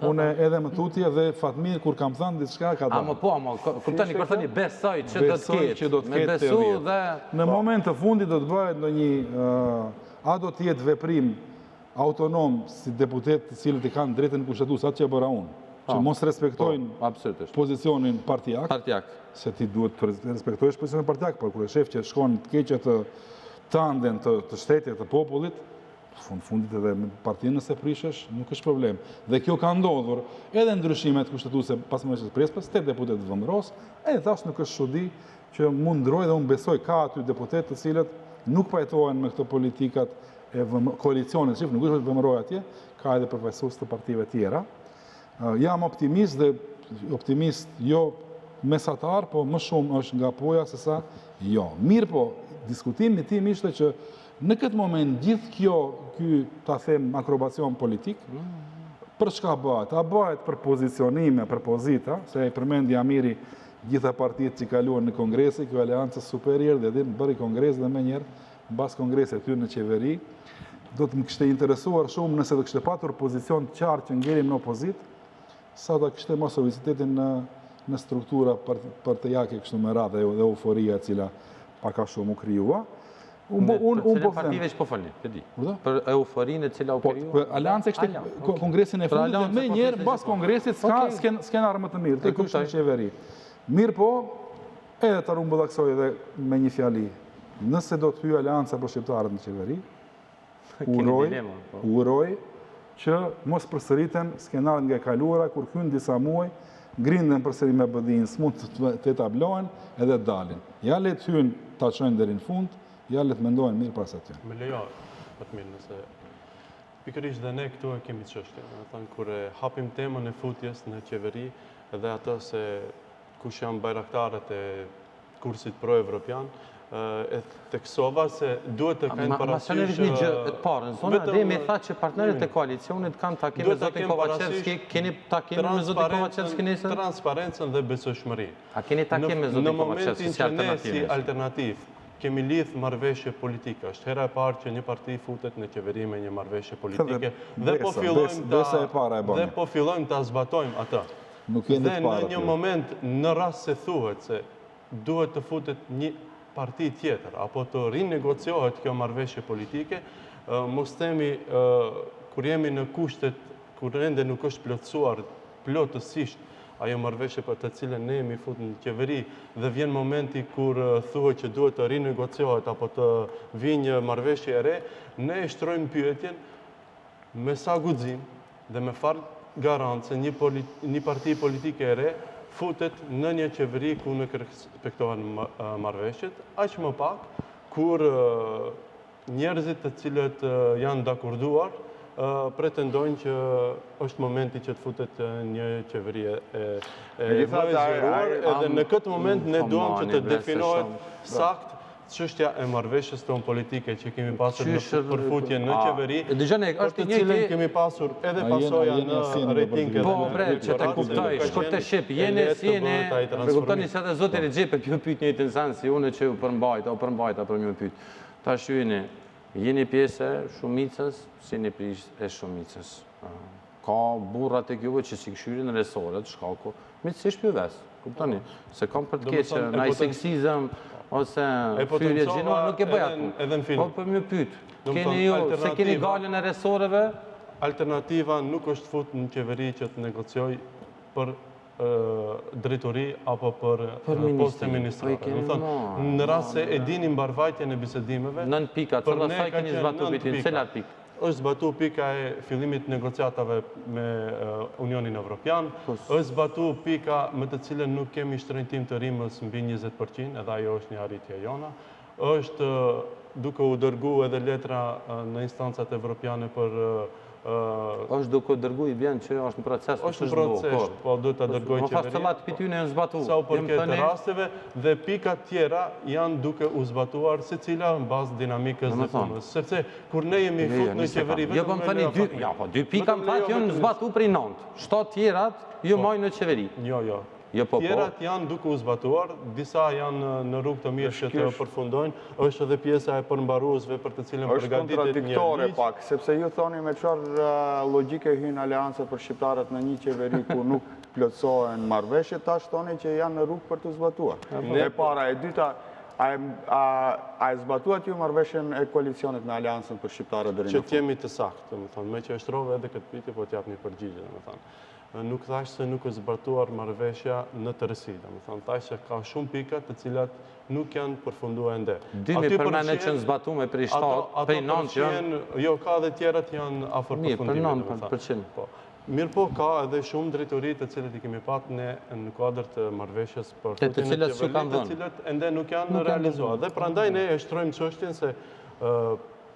Unë edhe më tutje dhe Fatmir, kur kam thënë diçka, ka dalë. Kuptoni, kur thoni besoj që do të ketë, me besu dhe... Në moment të fundit do të bëhet ndonjë, a do të jetë veprim autonom si deputet të cilët i kanë drejtën kushtetuese, atë që bëra unë, që mos respektojnë pozicionin partijak, se ti duhet të respektojsh pozicionin partijak, por kur e shef që shkon të keqe të anden të shtetit, të popullit, fundit edhe me partinë nëse prishesh, nuk është problem. Dhe kjo ka ndodhur edhe ndryshimet kushtetuese pas mëngjesit Prespës, 8 deputet vëmëros, edhe thash nuk është çudi që mund ndroj dhe unë besoj ka aty deputet të cilët nuk pajtohen me këto politikat e koalicionit, shif, nuk është vëmëroj atje, ka edhe përfaqësues të partive tjera. Jam optimist dhe optimist jo mesatar, po më shumë është nga poja se sa jo. Mirë po, diskutimi tim ishte që në këtë moment gjithë kjo, ta them, akrobacion politik, për çka bëhet? A bëhet për pozicionime, për pozita, se e përmendi Amiri gjitha partitë që kaluan në kongresi, kjo aleancës superior, dhe edhe bëri kongres dhe me njerë, mbas kongresit ty në qeveri, do të më kishte interesuar shumë nëse do kishte patur pozicion të qartë që ngerim në opozit, sa do kishte mos obvizitetin në struktura për të jake kështu me radhe dhe euforia cila paka shumë u kryua. Për partive që po falni, për euforinë e cila u kryua? Për aleancë e kështë kongresin e fundit dhe me njerë, bas kongresit s'ken armë të mirë, të kështë në qeveri. Mirë po, edhe të rumbullaksoj edhe me një fjali, nëse do të hyjë aleanca për shqiptarët në qeveri, uroj që mos përsëriten skenarët nga e kaluara, kur hynë disa muaj, grindën përsëri me bëdhin, s'mund të etablohen edhe dalin. Ja le të hynë të qojnë deri në fund, ja le të mendojnë mirë pas aty. Me lejo, Fatmir, nëse pikërisht dhe ne këtu e kemi çështje. Do të thënë kur e hapim temën e futjes në qeveri dhe ato se kush janë bajraktarët e kursit pro-evropian, e teksova se duhet të kanë parasysh... një gjë e parë, në zonë Ademi tha që partnerët e koalicionit kanë takim me zotin Kovacevski, keni takim me zotin Kovacevski nesër? Transparencën dhe besueshmëri. A keni takim me zotin Kovacevski si alternativë? Në momentin që ne si alternativë kemi lidh marrëveshje politike, është hera e parë që një parti futet në qeveri me një marrëveshje politike dhe po fillojmë ta zbatojmë atë. Dhe në një moment, në rast se thuhet se duhet të futet një parti tjetër, apo të rinegociohet kjo marrëveshje politike, mos themi, kur jemi në kushtet, kur ende nuk është plotësuar plotësisht ajo marrëveshje për të cilën ne jemi futur në qeveri dhe vjen momenti kur thuhet që duhet të rinegociohet apo të vijë një marrëveshje e re, ne e shtrojmë pyetjen me sa guxim dhe me far garancë një parti politike e re futet në një qeveri ku nuk respektohen marrëveshjet, aq më pak kur njerëzit të cilët janë dakorduar pretendojnë që është momenti që të futet një qeveri e zgjeruar, edhe në këtë moment ne duam që të definohet sakt çështja e marrëveshjes tonë politike që kemi pasur në përfutje në qeveri, për të cilën kemi pasur edhe pasoja në rejtingë. Po, bre, që të kuptoj, shkurt të shqip, jeni si jeni, kuptoni se edhe Zoti Rexhepi ju pyet një insan si unë që u përmbajta për më pyet. Tash jeni pjesë e shumicës, si një pjesë e shumicës. Ka burrat e juve që si këshyrin resoret, shkaku, mitësisht pjuves, kuptoni, se kam për të keqë, na i seksizëm, ose fyrje gjinua, nuk e bëja të. Po për më pyt, keni ju, se keni galën e resoreve? Alternativa nuk është fut në qeveri që të negocioj për drejtori apo për poste ministrare. Në rast se e dini mbarvajtjen e bisedimeve, 9 pika, cëlla saj keni zbatu pitin, cilat pik? është zbatu pika e fillimit negociatave me Unionin Evropian, është zbatu pika me të cilën nuk kemi shtrëngtim të rrimës mbi 20%, edhe ajo është një arritje jona, është duke u dërgu edhe letra në instancat evropiane për është duke dërgu i vjen që është në proces. është në proces, po duhet të dërgoj qeveria. Më thasë të latë pityne e në zbatu. Sa u përket rasteve dhe pikat tjera janë duke u zbatuar se cila në bazë dinamikës dhe punës. Sepse kur ne jemi fut në qeveri, vetëm me leo fakti. 2 pika më fatë janë zbatu prej 9. 7 tjerat ju majnë në qeveri. Jo. Tjerat janë duke u zbatuar, disa janë në rrugë të mirë që të përfundojnë, është edhe pjesa e përmbaruesve për të cilën përgatitet një ligj. Është kontradiktore pak, sepse ju thoni me çfarë logjike hyn Aleanca për shqiptarët në një qeveri ku nuk plotësohen marrëveshjet, tash thoni që janë në rrugë për të zbatuar. E para, e dyta, a e zbatuat ju marrëveshjen e koalicionit në Aleancën për shqiptarët deri në fund? Që t'jemi të saktë, me që shtrove edhe këtë pyetje, po t'jap një përgjigje, domethënë. Nuk thash se nuk është zbatuar marrëveshja në tërësi, domethënë thash se ka shumë pika të cilat nuk janë përfunduar ende. Dimi përmenet që në zbatume prej 7, prej 9 janë... Jo, ka dhe tjerat janë afër përfundimit. Mirë, për 9%. Mirë po, ka edhe shumë drejtori të cilët i kemi pat ne në kuadër të marrëveshjes për të cilat s'u kanë dhënë. Të cilat ende nuk janë realizuar. Dhe prandaj ne e shtrojmë çështjen se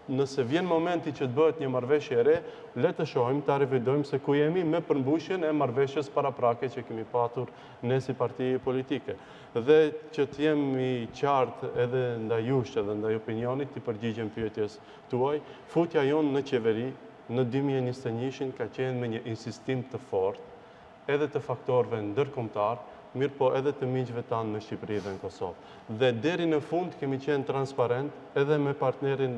nëse vjen momenti që të bëhet një marrëveshje e re, le të shohim, ta revidojmë se ku jemi me përmbushjen e marrëveshjes paraprake që kemi patur ne si parti politike. Dhe që të jemi qartë edhe ndaj jush edhe ndaj opinionit të përgjigjem pyetjes tuaj, futja jonë në qeveri në 2021 ka qenë me një insistim të fortë, edhe të faktorëve ndërkombëtar, mirë po edhe të miqve tanë në Shqipëri dhe në Kosovë. Dhe deri në fund kemi qenë transparent edhe me partnerin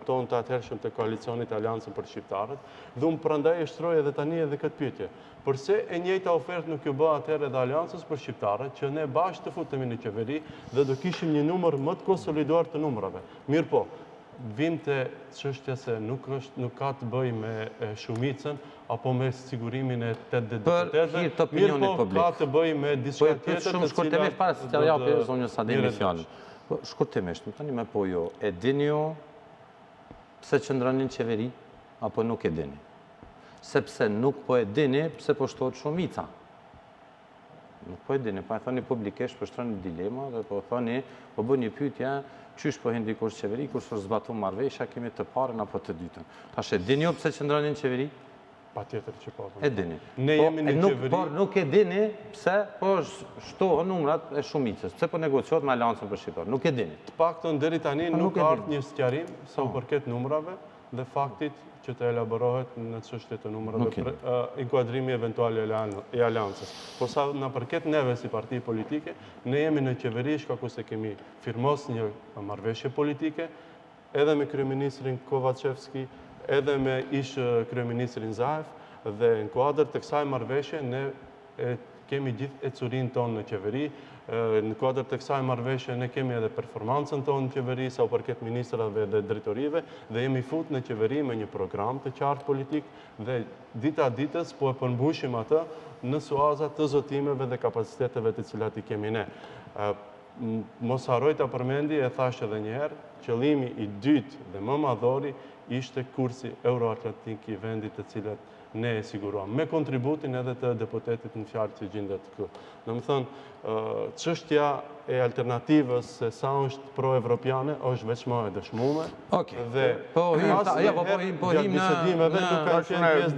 tonë të atëhershëm të koalicionit Aleancën për Shqiptarët, dhe unë prandaj e shtroj edhe tani edhe këtë pyetje. Përse e njëjta ofertë nuk ju bë atëherë edhe Aleancës për Shqiptarët, që ne bashkë të futemi në qeveri dhe do kishim një numër më të konsoliduar të numrave. Mirë po, vim të çështja se nuk ka të bëj me shumicën apo me sigurimin e 8 deputetëve. Mirë po, ka të bëj me diçka tjetër shumë shkurtimisht para se t'ja japë zonjës Ademi fjalën. Shkurtimisht, më tani me po jo, e dini ju pse qëndroni në qeveri apo nuk e dini? Sepse nuk po e dini pse po shtohet shumica. Nuk po e dini, po e thoni publikisht, po shtroni dilema dhe po thoni, po bë një pyetje, qysh po hin dikush qeveri, kur është zbatuar marrëveshja, kemi të parën apo të dytën. Tash e dini ju pse qëndroni në qeveri? Patjetër që po. E dini. Ne jemi në qeveri. Por nuk e dini pse po shtohen numrat e shumicës, pse po negociohet me Aleancën për Shqiptarët. Nuk e dini. Të paktën deri tani nuk ka ardhur një sqarim sa u përket numrave dhe faktit që të elaborohet në çështje të numrave për inkuadrimi eventual i Aleancës. Po sa na përket neve si parti politike, ne jemi në qeveri shkaku se kemi firmos një marrëveshje politike, edhe me kryeministrin Kovacevski, edhe me ish kryeministrin Zaev, dhe në kuadër të kësaj marrëveshje ne kemi gjithë ecurin tonë në qeveri, në kuadër të kësaj marrëveshje ne kemi edhe performancën tonë në qeveri, sa u përket ministrave dhe drejtorive, dhe jemi fut në qeveri me një program të qartë politik, dhe dita ditës po e përmbushim atë në suazat të zotimeve dhe kapaciteteve të cilat i kemi ne. Mos haroj ta përmendi, e thash edhe njëherë, qëllimi i dytë dhe më madhori ishte kursi Euroatlantik i vendit të cilat ne e siguruam, me kontributin edhe të deputetit në fjalë që gjendet këtu. Në më thënë, çështja e alternativës se sa është pro-evropiane është veç më e dëshmume. Dhe po him në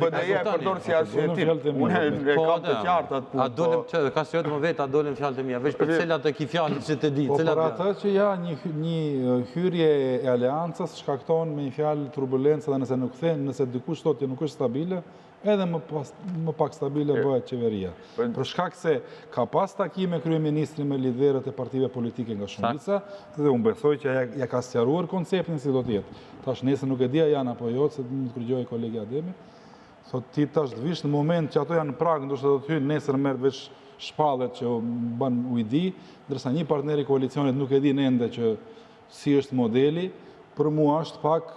BDI e përdor si arsyetim. Unë e kam të qartë atë punë. A dolem që ka se vetëm vetë a dolem fjalë të mia, veç për cilat e ki fjalë që të di, Po cilat. për atë që ja një hyrje e Aleancës shkakton me një fjalë turbulencë dhe nëse nuk them, nëse dikush thotë që nuk është stabile, edhe më pak stabile bëhet qeveria. Për shkak se ka pas takime kryeministri me liderët e partive politike nga shumica, dhe unë besoj që ja ka sqaruar konceptin si do të jetë. Tash nesër nuk e dia janë apo jo, se më të kërgjoj kolegi Ademi. Thot ti tash të vish në moment që ato janë në prag, ndoshta do të hyjnë nesër merr veç shpallet që bën ujdi, ndërsa një partner i koalicionit nuk e din ende që si është modeli. Për mua është pak...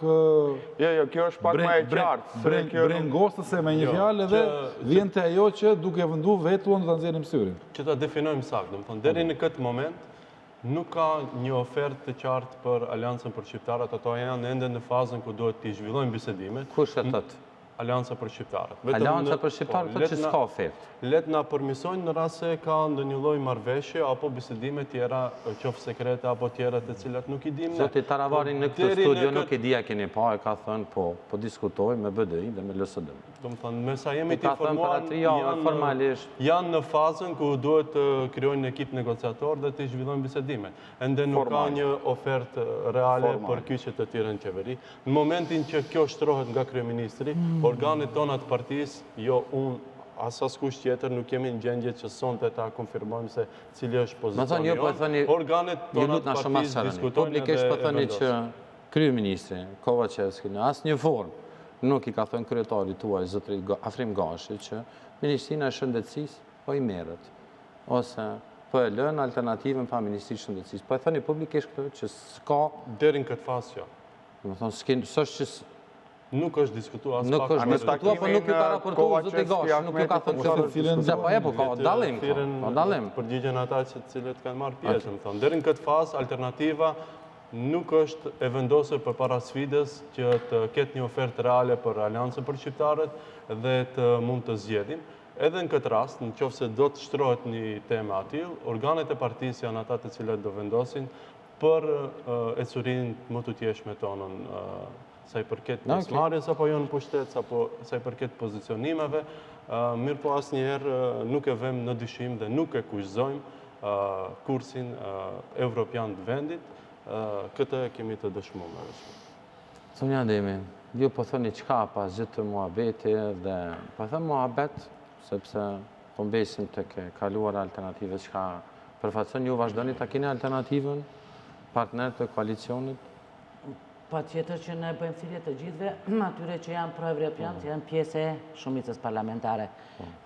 Jo, kjo është pak më e qartë. Brengostëse me një fjalë edhe vjen të ajo që duke vëndu vetullon do ta nxjerrim syrin. Që ta definojmë saktë, domethënë deri në këtë moment nuk ka një ofertë të qartë për Aleancën për Shqiptarët, ato janë ende në fazën ku duhet të zhvillojmë bisedimet. Kush e thot? Alianca për Shqiptarët. Alianca për Shqiptarët thotë që s'ka ofertë. Let na përmisojnë në rast se ka ndonjë lloj marrëveshje apo bisedime tjera, qoftë sekrete apo tjera të cilat nuk i dim ne. Zoti Taravarin në këtë studio nuk e dia keni pa, e ka thënë po diskutojmë me BDI dhe me LSD. Do të thonë, me sa jemi të Ka thënë informuar, para 3 javë formalisht. janë në fazën ku duhet të krijojnë një ekip negociator dhe të zhvillojnë bisedimet. Ende nuk ka një ofertë reale për kyçet e tyre në qeveri. Në momentin që kjo shtrohet nga kryeministri, organet tona të partisë, jo unë as askush tjetër, nuk kemi në gjendje që sonte ta konfirmojmë se cili është pozicioni jonë. Organet tona të partisë diskutojnë publikisht po thoni që kryeministri Kovacevski në asnjë formë nuk i ka thënë kryetarit tuaj zotërit Afrim Gashi që Ministrinë e Shëndetësisë po i merret ose po e lën alternativën pa Ministrinë e Shëndetësisë. Po e thoni publikisht këtë që s'ka deri në këtë fazë jo. Do të thonë s'është që nuk është diskutuar as nuk pak. është diskutuar, po nuk ju ka raportuar zoti Gashi, nuk ju ka thënë që po ka dallim, ka dallim. Përgjigjen ata që të cilët kanë marrë pjesë, më thonë. Deri në këtë fazë alternativa nuk është e vendosur përpara sfidës që të ketë një ofertë reale për Aliancën për Shqiptarët dhe të mund të zgjedhim. Edhe në këtë rast, në qoftë se do të shtrohet një temë atill, organet e partisë janë ata të cilët do vendosin për ecurinë më të tjeshme tonën, sa i përket pjesëmarrjes apo jo në pushtet, sa i përket pozicionimeve, mirë po asnjëherë nuk e vëmë në dyshim dhe nuk e kushtojmë kursin evropian të vendit. Këtë kemi të dëshmuar. Sonja Ademi, ju po thoni çka pas gjithë të muhabeti dhe po them muhabet sepse po mbesim tek e kaluar alternative çka përfaqëson ju vazhdoni ta keni alternativën partner të koalicionit? Patjetër që ne bëjmë thirrje të gjithëve, atyre që janë pro-evropian, që janë pjesë e shumicës parlamentare.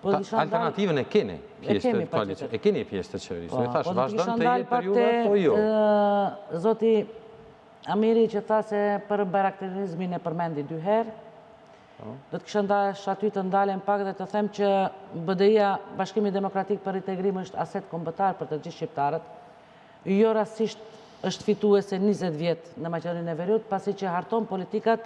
Alternativën e keni pjesë të koalicionit, e keni pjesë të qeverisë. E thash, vazhdon të jetë periudha, po jo. Zoti Amiri që tha se për barakterizmin e përmendi 2 herë, do të kisha ndash aty të ndalem pak dhe të them që BDI-a, Bashkimi Demokratik për Integrim, është aset kombëtar për të gjithë shqiptarët. Jo rastisht është fituese 20 vjetë në Maqedoninë e Veriut, pasi që harton politikat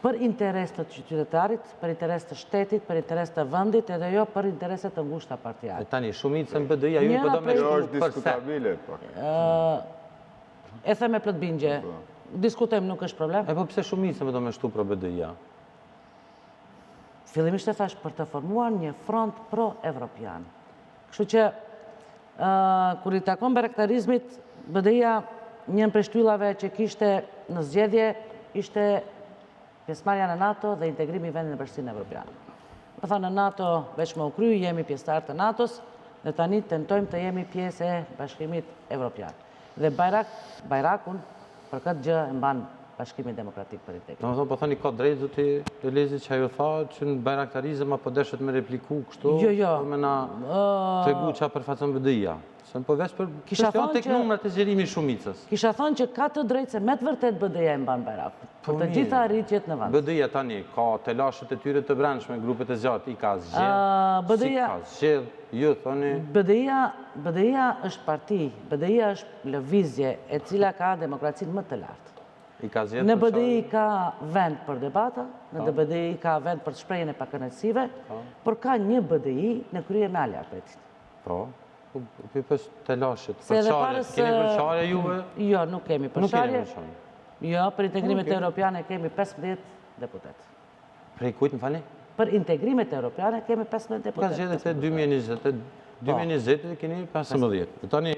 për interes të qytetarit, për interes të shtetit, për interes të vendit, edhe jo për intereset të ngushta partijare. Tani, shumicën BDI-a ju po do me shtu përse? E the me plot bindje, diskutojmë, nuk është problem. E po pse shumicën do me shtu për BDI-a? Fillimisht e thash për të formuar një front pro-evropian. Kështu që, kur i takon baraktarizmit, BDI-a njën për shtyllave që kishte në zgjedhje ishte pjesëmarrja në NATO dhe integrimi i vendit në Bashkinë Evropiane. Më tha në NATO veç më u kry, jemi pjesëtar të NATO-s dhe tani tentojmë të jemi pjesë e Bashkimit Evropian. Dhe Bajrakun për këtë gjë e mban Bashkimi Demokratik për Integrim. Në po thoni ka drejt zoti Lezi që ajo tha që në bajraktarizëm apo deshet me repliku kështu? Jo. Me na tregu qa përfaqëson BDI-a. Se në përveç për kështjon tek numrat e zgjerimi shumicës. Kisha thonë që ka të drejtë se me të vërtet BDI-a e mban Bajrakun. Për të gjitha arritjet në vend. BDI-a tani ka telashet e tyre të brendshme, grupet e zgjatë, i ka zgjedh, si ka zgjedh, ju thoni... BDI-a është parti, BDI-a është lëvizje e cila ka demokracinë më të lartë. Në BDI ka vend për debata, në BDI ka vend për të shprehjen e pakënaqësive, por ka një BDI në krye me ala apetit. Po, për telashit, përçarje, keni përçarje juve? Jo, nuk kemi përçarje. Jo, për integrimet europiane kemi 15 deputet. Prej kujt, më fali? Për integrimet europiane kemi 15 deputet. Ka zgjedhjet e 2020 keni 15. Tani,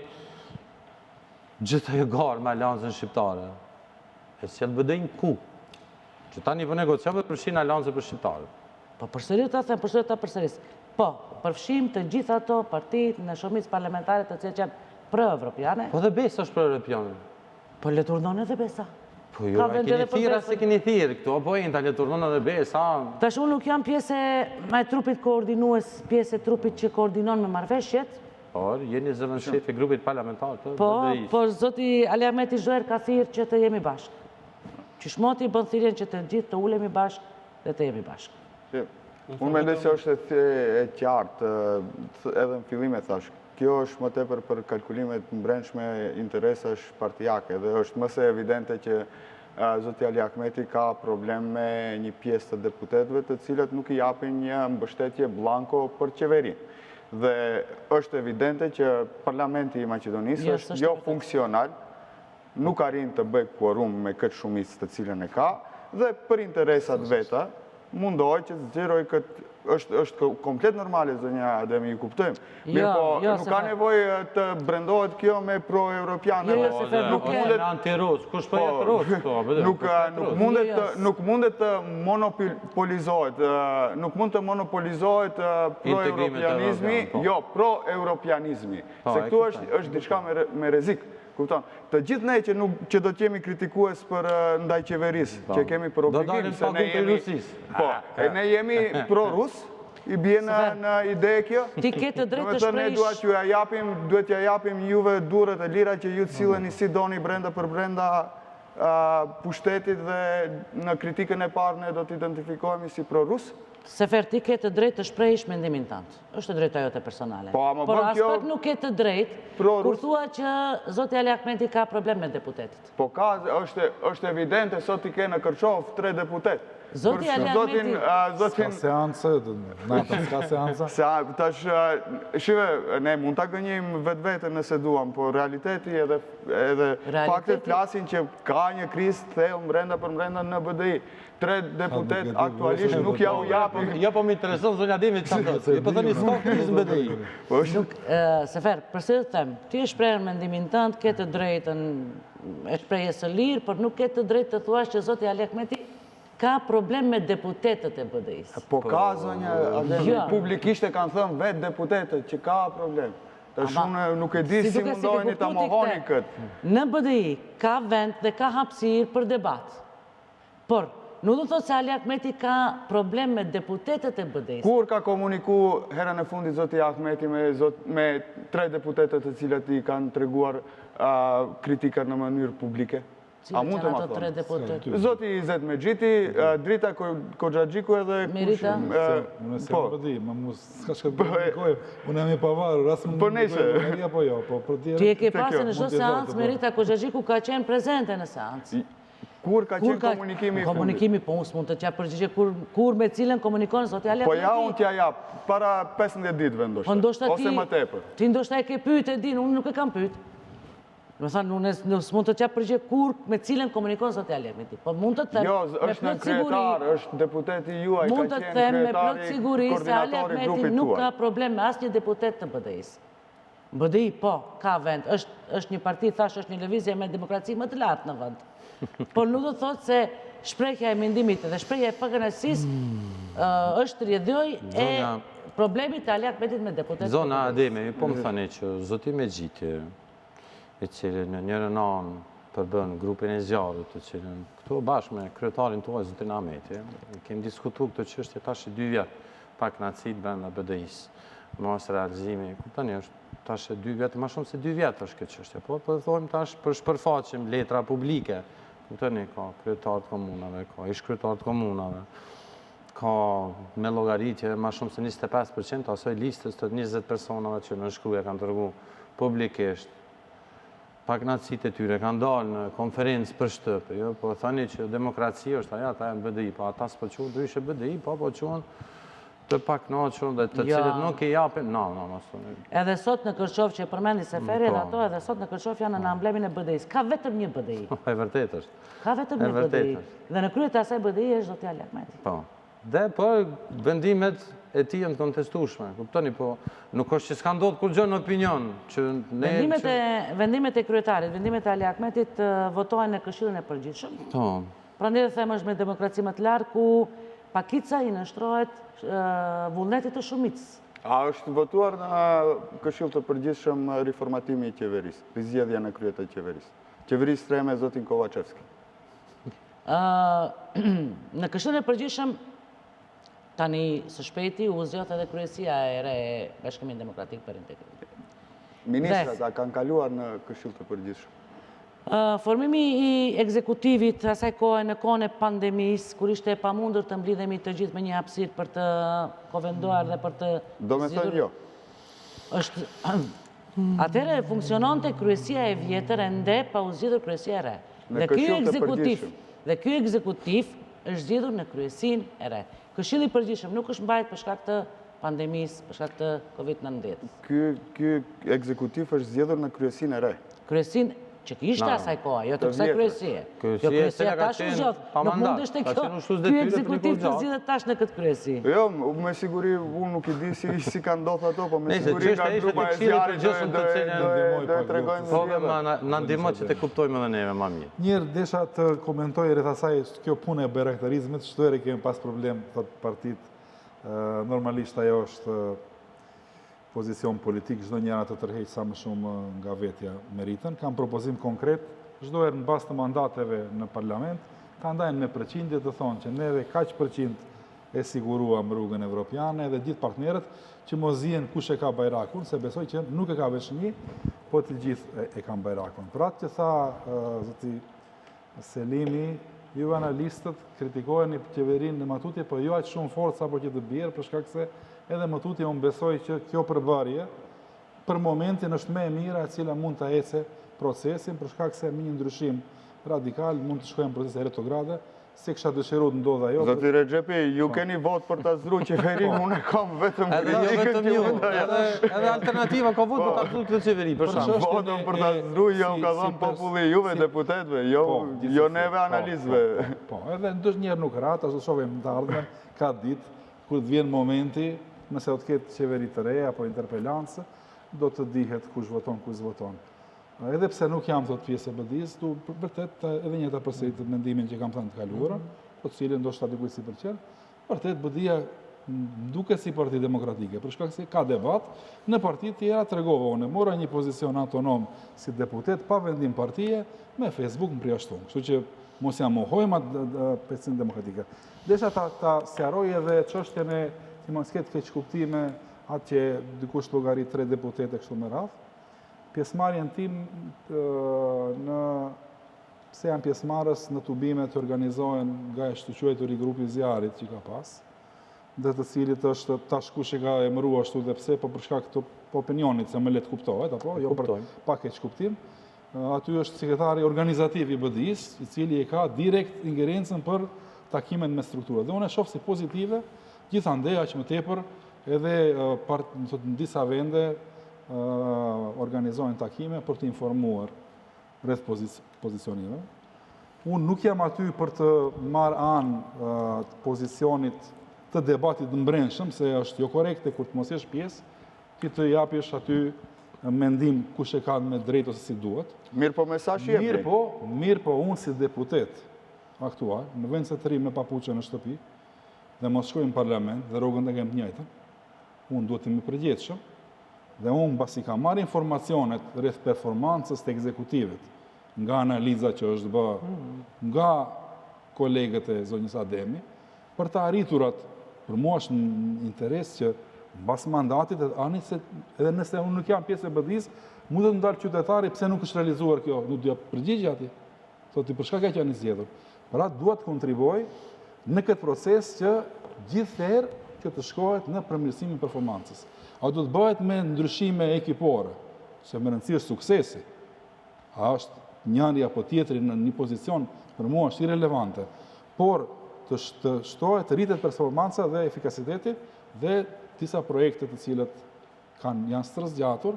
gjithë ajo garë me Aliancën Shqiptare, e si jatë BDI-n ku? Që tani për negociave përfshin Aliancën për Shqiptarët. Po përsëri ta them, përsëri ta përsëris. Po, përfshim të gjitha ato partit në shumicë parlamentare të cilët janë pro-evropiane. Po dhe Besa është pro-evropiane. Po le turnon edhe Besa. Po jo, e keni thirë se keni thirë këtu, apo e në ta le turnon edhe Besa. Tash unë nuk jam pjesë e trupit koordinues, pjesë e trupit që koordinon me marrëveshjet. Por, jeni zëvën shef e grupit parlamentar të BDI-s. Po, zoti Ali Ahmeti Zhoer ka thirë që të jemi bashkë. Qyshmoti bën thirrjen që të gjithë të ulemi bashkë dhe të jemi bashkë. Unë mendoj se është e qartë, edhe në fillim e thash, kjo është më tepër për kalkulimet brendshme interesash partijake dhe është më se evidente që Zoti Ali Ahmeti ka problem me një pjesë të deputetëve të cilët nuk i japin një mbështetje blanko për qeverinë. Dhe është evidente që parlamenti i Maqedonisë është jo funksional, nuk arrin të bëj quorum me këtë shumicë të cilën e ka, dhe për interesat veta mundohej që të zgjeroj këtë. Është komplet normale, zonja Ademi, ju kuptojmë. Mirë po, nuk ka nevojë të brendohet kjo me pro-europiane. Nuk mundet anti-rus, kush po jetë rus? Nuk mundet të monopolizohet, nuk mund të monopolizohet pro-europianizmi, jo, pro-europianizmi. Se këtu është diçka me rrezik. Kupton? Të gjithë ne që do të jemi kritikues për ndaj qeverisë, që kemi për obligim se ne jemi pro-rus, i bie në ide kjo. Ti ke të drejtë të shpresh. Ne duhet t'ja japim juve durët e lira që ju të silleni si doni brenda për brenda pushtetit dhe në kritikën e parë ne do të identifikohemi si pro-rus. Sefer, ti ke të drejtë të shprehësh mendimin tënd. Është drejta jote personale. Por as pak nuk ke të drejtë kur thua që zoti Ali Ahmeti ka problem me deputetët. Po ka, është evidente, sot i ke në Kërçov 3 deputet. Zoti Ali Ahmeti... Ska seancë, natën ska seanca? Tash, shive, ne mund ta gënjim vetë nëse duam, po realiteti edhe faktet flasin që ka një krizë thellë brenda për brenda në BDI. 3 deputet aktualisht nuk ja u japin. Jo, po më intereson zonja Ademi çfarë thotë. Jo po thoni s'ka krizë në BDI. Sefer, përse të them, ti e shpreh mendimin tënd, ke të drejtën e shprehjes së lirë, por nuk ke të drejtë të thuash që zoti Ali Ahmeti ka problem me deputetët e BDI-s. Po ka, zonja Ademi, publikisht e kanë thënë vetë deputetët që ka problem. Tash unë nuk e di si mundoheni ta mohoni këtë. Në BDI ka vend dhe ka hapësirë për debat. Por nuk do të thotë se Ali Ahmeti ka problem me deputetët e BDI-s. Kur ka komuniku herën e fundit zoti Ahmeti me 3 deputetët të cilët i kanë treguar kritika në mënyrë publike? A mund të ma thonë? Zoti Izet Mexhiti, Drita Koxhaxhiku edhe... Merita? Unë se më përdi, më mu s'ka shka përdi, unë jam i pavarur, asë më në po jo, po për tjerë... Ti e ke pasë në çdo seancë, Merita Koxhaxhiku ka qenë prezente në seancë. Kur ka qenë komunikimi i fundit? Komunikimi, po unë s'mund të qja përgjigje kur me cilën komunikon zoti Ali Ahmeti. Po ja unë t'ja jap, para 15 ditëve ndoshta, ose më tepër. Ti ndoshta e ke pyet e din, unë nuk e kam pyet. Më thanë, unë s'mund të qja përgjigje kur me cilën komunikon zoti Ali Ahmeti. Po mund të them, jo, është në kryetar, është deputeti juaj, ka qenë kryetari, me plot siguri se Ali Ahmeti nuk ka problem me asnjë deputet të BDI-s. BDI, po, ka vend, është një parti, thash, është një lëvizje me demokraci më të lartë në vend. Por nuk do të thotë se shprehja e mendimit dhe shprehja e pakënaqësisë është rrjedhoj e problemit të Ali Ahmetit me deputetët. Zona Ademi, po më thani që zoti Mexhiti, i cili në njërën anë përbën grupin e zjarrit, të cilën këtu bashkë me kryetarin tuaj zotin Ahmeti, kemi diskutu këtë çështje tash 2 vjet pakënaqësitë brenda BDI-s. Mos realizimi, kuptoni, është tash 2 vjet, më shumë se 2 vjet është këtë çështje. Po thojmë tash për shpërfaqim letra publike. Kuptoni, ka kryetar të komunave, ka ish kryetar të komunave, ka me llogaritje më shumë se 25% asoj listës të 20 personave që në shkruaj kanë treguar publikisht. Pakënaqësitë e tyre kanë dalë në konferencë për shtëpi, jo, po thani që demokracia është ajo, ata janë BDI, po ata s'po quhen ndryshe BDI, po quhen të pakënaqur dhe të cilët nuk i japin, mos thoni. Edhe sot në Kërçov që përmendi Seferi, edhe ato edhe sot në Kërçov janë në amblemin e BDI-s. Ka vetëm një BDI. E vërtet është. Ka vetëm një BDI. Dhe në kryet e asaj BDI është zoti Ali Ahmeti. Po. Dhe po vendimet e tij janë kontestueshme. Kuptoni, po nuk është që s'ka ndodhur kur gjë në opinion që vendimet e kryetarit, vendimet e Ali Ahmetit votohen në Këshillin e Përgjithshëm. Po. Prandaj them është me demokraci më të lartë ku pakica i nështrohet vullnetit të shumicës. A është votuar në Këshill të Përgjithshëm riformatimi i qeverisë, rizgjedhja në krye të qeverisë? Qeverisë tre me zotin Kovačevski. Në Këshillin e Përgjithshëm tani së shpejti u zgjodh edhe kryesia e re e Bashkimit Demokratik për Integrim. Ministrat a kanë kaluar në Këshill të Përgjithshëm? Formimi i ekzekutivit asaj kohe në kohën e pandemisë, kur ishte e pamundur të mblidhemi të gjithë me një hapësirë për të kovenduar dhe për të... Do me thënë jo. Atëherë funksiononte kryesia e vjetër ende pa u zgjedhur kryesia e re. Në këshill të përgjithshëm. Dhe ky ekzekutiv është zgjedhur në kryesin e re. Këshilli i përgjithshëm nuk është mbajtur për shkak të pandemisë, për shkak të COVID-19. Ky ekzekutiv është zgjedhur në kryesin e re. Kryesin që kishte asaj koha, jo të kësaj kryesie. Kjo kryesia tash u zgjodh. Nuk mundesh të kjo. Ky ekzekutiv të zgjidhet tash në këtë kryesi. Jo, me siguri unë nuk i di si ka ndodhur ato, po me siguri nga grupa e zjarrit do tregojmë. Po na ndihmo që të kuptojmë edhe neve më mirë. Njërë desha të komentoj rreth asaj kjo punë e bayraktarizmit, çdo herë kemi pas problem, thot partit, normalisht ajo është pozicion politik, çdo njëra të tërheq sa më shumë nga vetja meritën. Kam propozim konkret, çdo herë në bazë të mandateve në parlament, ta ndajnë me përqindje të thonë që neve kaq përqind e siguruam rrugën evropiane dhe gjithë partnerët që mos zihen kush e ka bajrakun, se besoj që nuk e ka veç një, po të gjithë e kanë bajrakun. Për atë që tha zoti Selimi, ju analistët kritikojeni qeverinë në Matutje, po jo aq shumë fort sa po që të bjerë, për shkak se edhe Matutje unë besoj që kjo përbërje për momentin është më e mira e cila mund të ecë procesin, për shkak se me një ndryshim radikal mund të shkojmë procese retrograde, se kisha dëshiruar të ndodha ajo. Zoti Rexhepi, ju keni vot për ta zgjuar qeverinë, unë kam vetëm kritikën edhe alternativa ka vot për ta zgjuar këtë qeveri, për shkak. Votën për ta zgjuar jo ka dhënë populli juve deputetëve, jo neve analistëve. Po, edhe ndonjëherë nuk rat, ashtu shohim të ardhmen, ka ditë kur të vjen momenti, nëse do të ketë qeveri të re apo interpelancë, do të dihet kush voton, kush voton. Edhe pse nuk jam thot pjesë e BD-s, du vërtet edhe një ta përsërit mendimin që kam thënë të kaluarën, po të cilën ndoshta dikujt si pëlqen, vërtet BD-ja duket si parti demokratike, për shkak se ka debat, në partitë tjera tregova unë, mora një pozicion autonom si deputet pa vendim partije me Facebook më përjashtuar. Kështu që mos ja mohojmë pjesën demokratike. Desha ta sqaroj edhe çështjen e që mos ketë keq kuptime atë që dikush llogarit 3 deputete kështu me radhë. Pjesëmarrjen tim pse janë pjesëmarrës në tubime të organizohen nga e shtuquajtur i grupi zjarit që ka pas, dhe të cilit është tash kush e ka emëruar ashtu dhe pse, po për shkak të opinionit se më le të kuptohet, apo jo për pak keq kuptim. Aty është sekretari organizativ i BD-s, i cili e ka direkt ingerencën për takimet me strukturë. Dhe unë e shoh si pozitive, gjithandej aq më tepër edhe në disa vende organizojnë takime për të informuar rreth pozicioneve. Unë nuk jam aty për të marrë anë të pozicionit të debatit të mbrëmshëm, se është jo korekte kur të mos jesh pjesë, ti të japësh aty mendim kush e ka me drejt ose si duhet. Mirë po mesazhi jep. Mirë po unë si deputet aktual, në vend se të rrim me papuçe në shtëpi dhe mos shkoj në parlament dhe rrogën e kem të njëjtën, unë duhet të më përgjithshëm. Dhe unë basi ka marrë informacionet rreth performancës të ekzekutivit, nga analiza që është bë nga kolegët e zonjës Ademi, për të arriturat, për mua është në interes që mbas mandatit, edhe nëse unë nuk jam pjesë e BD-s, mund të ndalë qytetari pse nuk është realizuar kjo, nuk dhja përgjigje ati, thoti për shkak që janë zgjedhur. Pra duhet të kontriboj në këtë proces që gjithëherë që të shkohet në përmirësimin e performancës. A do të bëhet me ndryshime ekipore, se më rëndësi është suksesi. A është njëri apo tjetri në një pozicion për mua është irelevante, por të shtohet, të rritet performanca dhe efikasiteti dhe disa projekte të cilët janë stërëzgjatur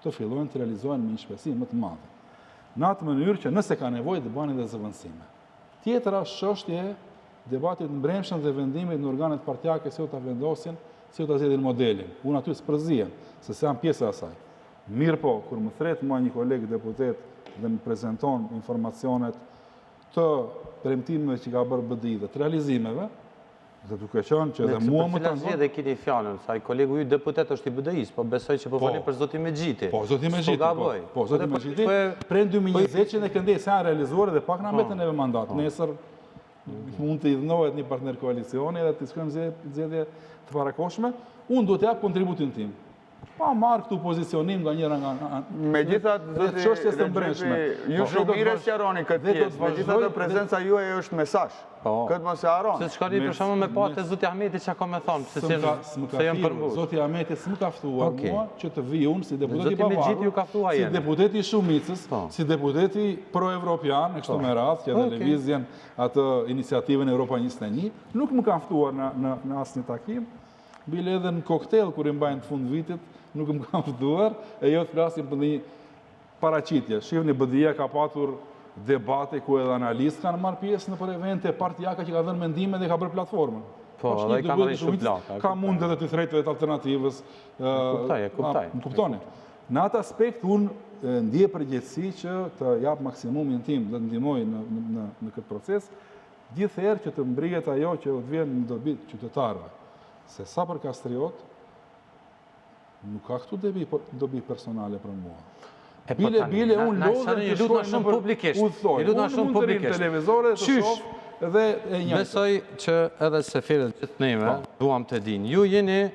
të fillojnë të realizohen me një shpejtësi më të madhe. Në atë mënyrë që nëse ka nevojë të bëhen edhe zëvendësime. Tjetra është çështja e debatit mbrëmshëm dhe vendimit në organet partijake se u ta vendosin, se u ta zgjedhin modelin. Unë aty s'përzihem, se jam pjesë e asaj. Mirë po, kur më thret mua një koleg deputet dhe më prezanton informacionet të premtimeve që ka bërë BD dhe të realizimeve, dhe duke qenë që edhe mua më tranzon. Dhe keni fjalën, sa i kolegu ju deputet është i BD-s, po besoj që po folin për zotin Mexhiti. Po, zotin Mexhiti. Po, zotin Mexhiti. Prej 2020 që ne këndej se janë realizuar dhe pak na mbetën neve mandat. Nesër mund të idhnohet një partner koalicioni dhe të shkojmë zgjedhje të parakoshme. Unë do të jap kontributin tim. Pa marrë këtu pozicionim nga njëra nga... Megjithatë, zoti çështjes të mbrëmshme. ju shumë mirë sqaroni këtë pjesë. Megjithatë, prezenca juaj është mesazh. Këtë mos e harroni. Se çka ri për shkakun me patë zoti Ahmeti çka ka më thonë, se jam përmbush. Zoti Ahmeti s'më ka ftuar mua që të vi unë si deputet i Zoti Mexhiti ju pavarur, ka ftuar si jene. deputet i Shumicës, si deputet i pro-evropian, e kështu me radhë, që televizjen atë iniciativën Europa 21, nuk më kanë ftuar në asnjë takim, bile edhe në koktel kur i mbajnë të fund vitit, nuk më kanë ftuar, e jo të flasim për një paraqitje. Shihni, BDI ka patur debate ku edhe analistë kanë marrë pjesë në për evente partijaka që ka dhënë mendime dhe ka bërë platformën. Po, edhe i kanë rishur plaka. Ka mund edhe të thretëve të alternativës. Kuptoj. Më kuptoni. Në atë aspekt, unë ndje përgjegjësi që të jap maksimumin tim dhe të ndihmoj në këtë proces, gjithherë që të mbrihet ajo që të vjen në dobi qytetarëve. Se sa për Kastriot, nuk ka këtu dobi personale për mua. Bile unë lodhën të shkojnë në publikisht. Unë mund të rinë televizore, të shoh dhe e njëjtë. Besoj që edhe seferët gjithë neve duam të dinë. Ju jeni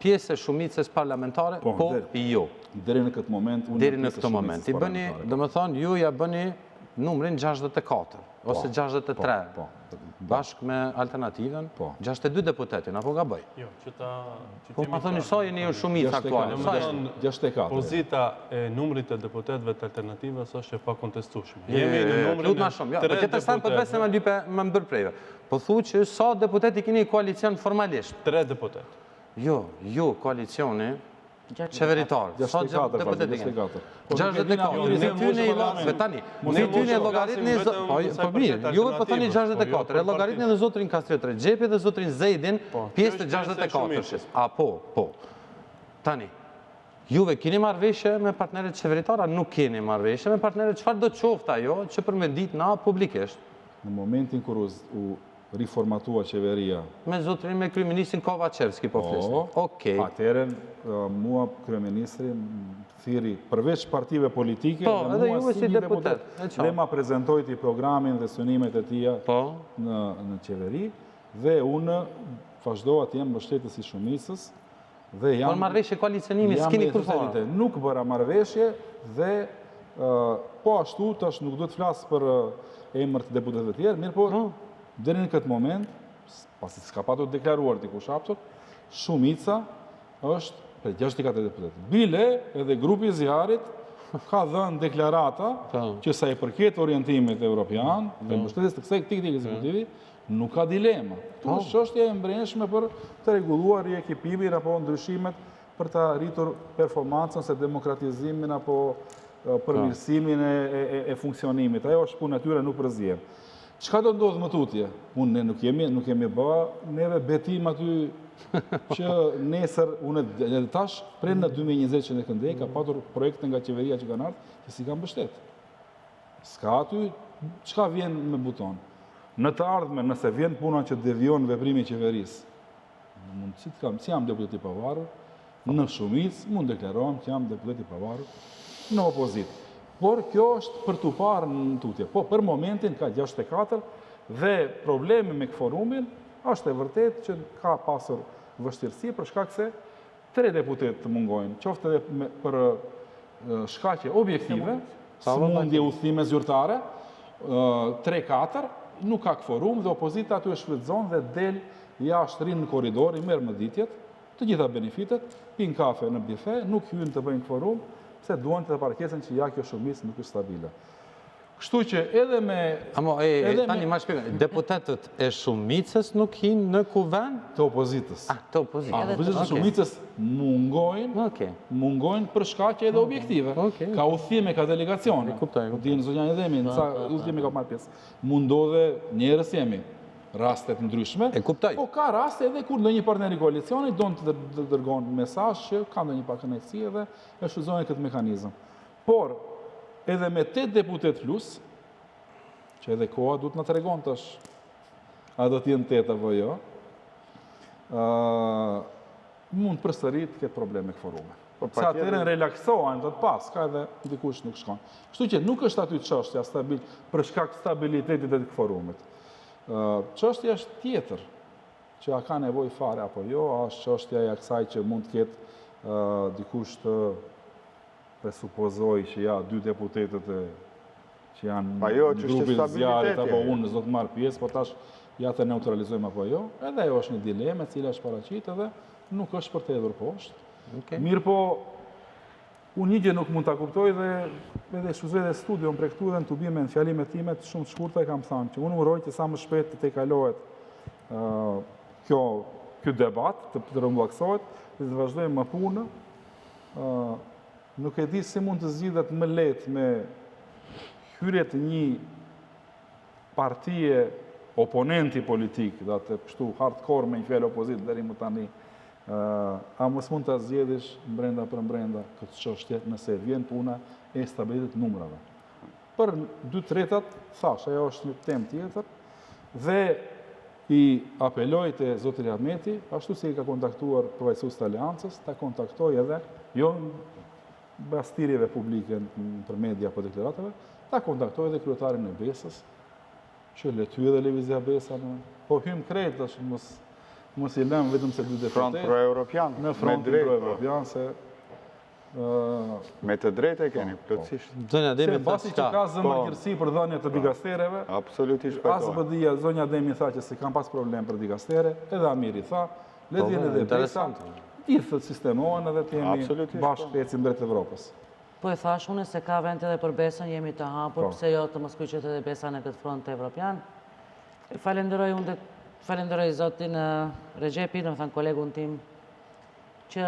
pjesë e shumicës parlamentare, po i jo. Deri në këtë moment, deri në këtë moment. I bëni, domethënë, ju ja bëni numrin 64 ose 63. Bashkë me alternativën, 62 deputetin, apo gaboj? Jo, që ta... Po ma thoni, sa jeni ju shumicë aktuale? 64. Pozita e numrit të deputetëve të alternativës është e pakontestueshme. Jemi në numrin e 3 deputetëve. Po që të sanë për besë me më bërë prejve. Po thu që sa deputeti keni koalicion formalisht? 3 deputet. Jo, koalicioni qeveritar. Sa deputeti keni? 64. Në tyne i lasve, tani. Në tyne e logaritni... Po mirë, juve po thani 64. E logaritni dhe zotrin Kastriot Rexhepi dhe zotrin Zejdin pjesë të 64. A, po. Tani, juve keni marrëveshje me partnerët qeveritara? Nuk keni marrëveshje me partnerët. Çfarë do të qoftë ajo që për me ditë na publikisht? Në momentin kur u riformatua qeveria. Me zotrin, me kryeministrin Kovacevski po flisni. Okej. Atëherën, mua kryeministri thiri përveç partive politike, edhe juve si deputet. Dhe ma prezentoj t'i programin dhe synimet e tia në qeveri, dhe unë vazhdova të jem mbështetës i shumicës, dhe jam... Por marrëveshje koalicionimi, s'keni kur fare. Nuk bëra marrëveshje, dhe po ashtu, tash nuk do të flasë për emër të deputetëve tjerë, mirë po, deri në këtë moment, pasi s'ka patur deklaruar dikush absolut, shumica është për 64 deputetë. Bile edhe grupi i zjarrit ka dhënë deklarata që sa i përket orientimit evropian, dhe mbështetjes të këtij ekzekutivi, nuk ka dilema. Kjo është çështja e mbrëmshme për të rregulluar riekipimin apo ndryshimet për të arritur performancën se demokratizimin apo përmirësimin e funksionimit. Ajo është punë natyre, nuk përzihen. Çka do ndodhë më tutje? Unë nuk jemi bë neve betim aty që nesër, unë edhe tash, prej në 2020 që në këndej, ka patur projekte nga qeveria që kanë ardhur, që si kanë mbështet. S'ka aty, çka vjen me buton? Në të ardhme, nëse vjen puna që devion veprimi qeverisë, si jam deputet i pavarur, në shumicë, mund deklarohem që jam deputet i pavarur, në opozitë. Por kjo është për të parë në tutje. Po, për momentin ka 64 dhe problemi me këforumin është e vërtet që ka pasur vështirësi për shkak se 3 deputet të mungojnë, qoftë edhe për shkaqe objektive, smundje udhëtime zyrtare, 3-4, nuk ka këforum dhe opozita aty e shfrytëzon dhe del jashtë rinë në korridor, i merr mëditjet, të gjitha benefitet, pin kafe në bife, nuk hyjnë të bëjnë këforum, se duan të paraqesen që ja kjo shumicë nuk është stabile. Kështu që edhe me... Tani ma shpjegoj, deputetët e shumicës nuk hinë në kuvend? Të opozitës. Të opozitës. Opozitës e shumicës mungojnë për shkaqe edhe objektive. Ka udhëtime, ka delegacione. Dinë zonjani dhe emi, nësa udhëtime ka marrë pjesë. Mundodhe njerës jemi. Rastet ndryshme, po ka raste edhe kur ndonjë partner i koalicionit do të dërgon mesazh që ka ndonjë pakënaqësi dhe e shfrytëzojnë këtë mekanizëm. Por edhe me 8 deputet plus, që edhe koha duhet na tregon tash a do të jenë 8 apo jo, mund përsërit këtë problem me kvorume. Se atëherë relaksohen do të pas, ka edhe dikush nuk shkon. Kështu që nuk është aty çështja stabil për shkak stabilitetit të kvorumit. Çështja është tjetër, që a ka nevojë fare apo jo, a është çështja e kësaj që mund të ketë dikush të presupozoj që ja, 2 deputetët që janë Pa jo, që është grupit zjarit stabiliteti, apo ajo. unë s'do të marrë pjesë, po tash ja të neutralizojmë apo jo, edhe ajo është një dileme cila është paraqit edhe nuk është për të hedhur poshtë. Mirë po, unë një gjë nuk mund ta kuptoj dhe edhe shuzoj dhe studion për këtu dhe në tubime në fjalimet time të shumë të shkurta e kam thënë që unë uroj që sa më shpejt të kalohet kjo debat, të rrëmbllaksohet dhe të vazhdojmë më punë. Nuk e di si mund të zgjidhet më lehtë me hyrje të një partie oponenti politik, dhe të pështu hardcore me një fjallë opozit deri më tani, a mos mund të zgjedhësh brenda për brenda këtë çështje nëse vjen puna e stabilitet numrave. Për 2/3, thash, ajo është një temë tjetër, dhe i apeloj të Zoti Rahmeti, ashtu si i ka kontaktuar përfaqësues të Aleancës, ta kontaktoj edhe, jo bastirjeve publike për media apo deklaratave, ta kontaktoj edhe kryetarin e Besës, që le ty edhe Lëvizja Besa, po hym krejt, tash mos i lëm vetëm se 2 deputet. Front pro-europian. Në front pro-europian, se me të drejtë e keni, plotësisht. Zonja Ademi se pasi që ka zëmakërsi për dhënie të digastereve, Absolutisht as pajtohet. BD-ja, zonja Ademi tha që si kam pas problem për digastere, edhe Amiri tha, le t'jen edhe Besa, gjithë të sistemohen edhe t'jemi bashkë të ecim drejt Evropës. Po e thash unë se ka vend edhe për Besën, jemi të hapur, pse jo të mos kyçet edhe Besa në këtë front evropian. Falenderoj zotin Regjepi, do të thënë kolegun tim, që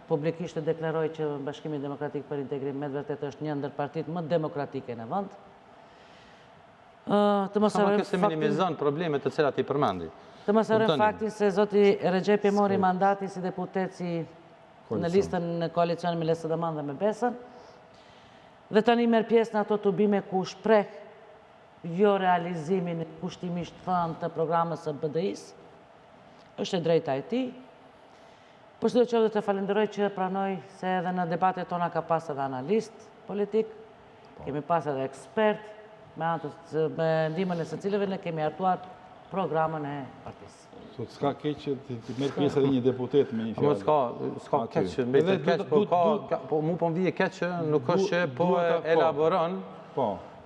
publikisht të deklaroj që Bashkimi Demokratik për Integrim me vërtet është një ndër partitë më demokratike në vend. Të mos Ama këse minimizon problemet të cilat i përmendi. Të mos harrojmë faktin se zoti Regjepi mori mandati si deputet si në listën në koalicion me LSDM dhe me Besën, dhe tani merr pjesë në ato tubime ku shpreh jo realizimin kushtimisht thënë të programës së BDI-s, është e drejta e tij. Por çdo qoftë të falenderoj që pranoj se edhe në debatet tona ka pas edhe analist politik, kemi pas edhe ekspert, me ndihmën e secilëve ne kemi hartuar programën e partisë. S'ka keq që të merr pjesë edhe një deputet me një fjalë. S'ka keq që me të keq, po mu po m'vije keq që nuk është që po elaboron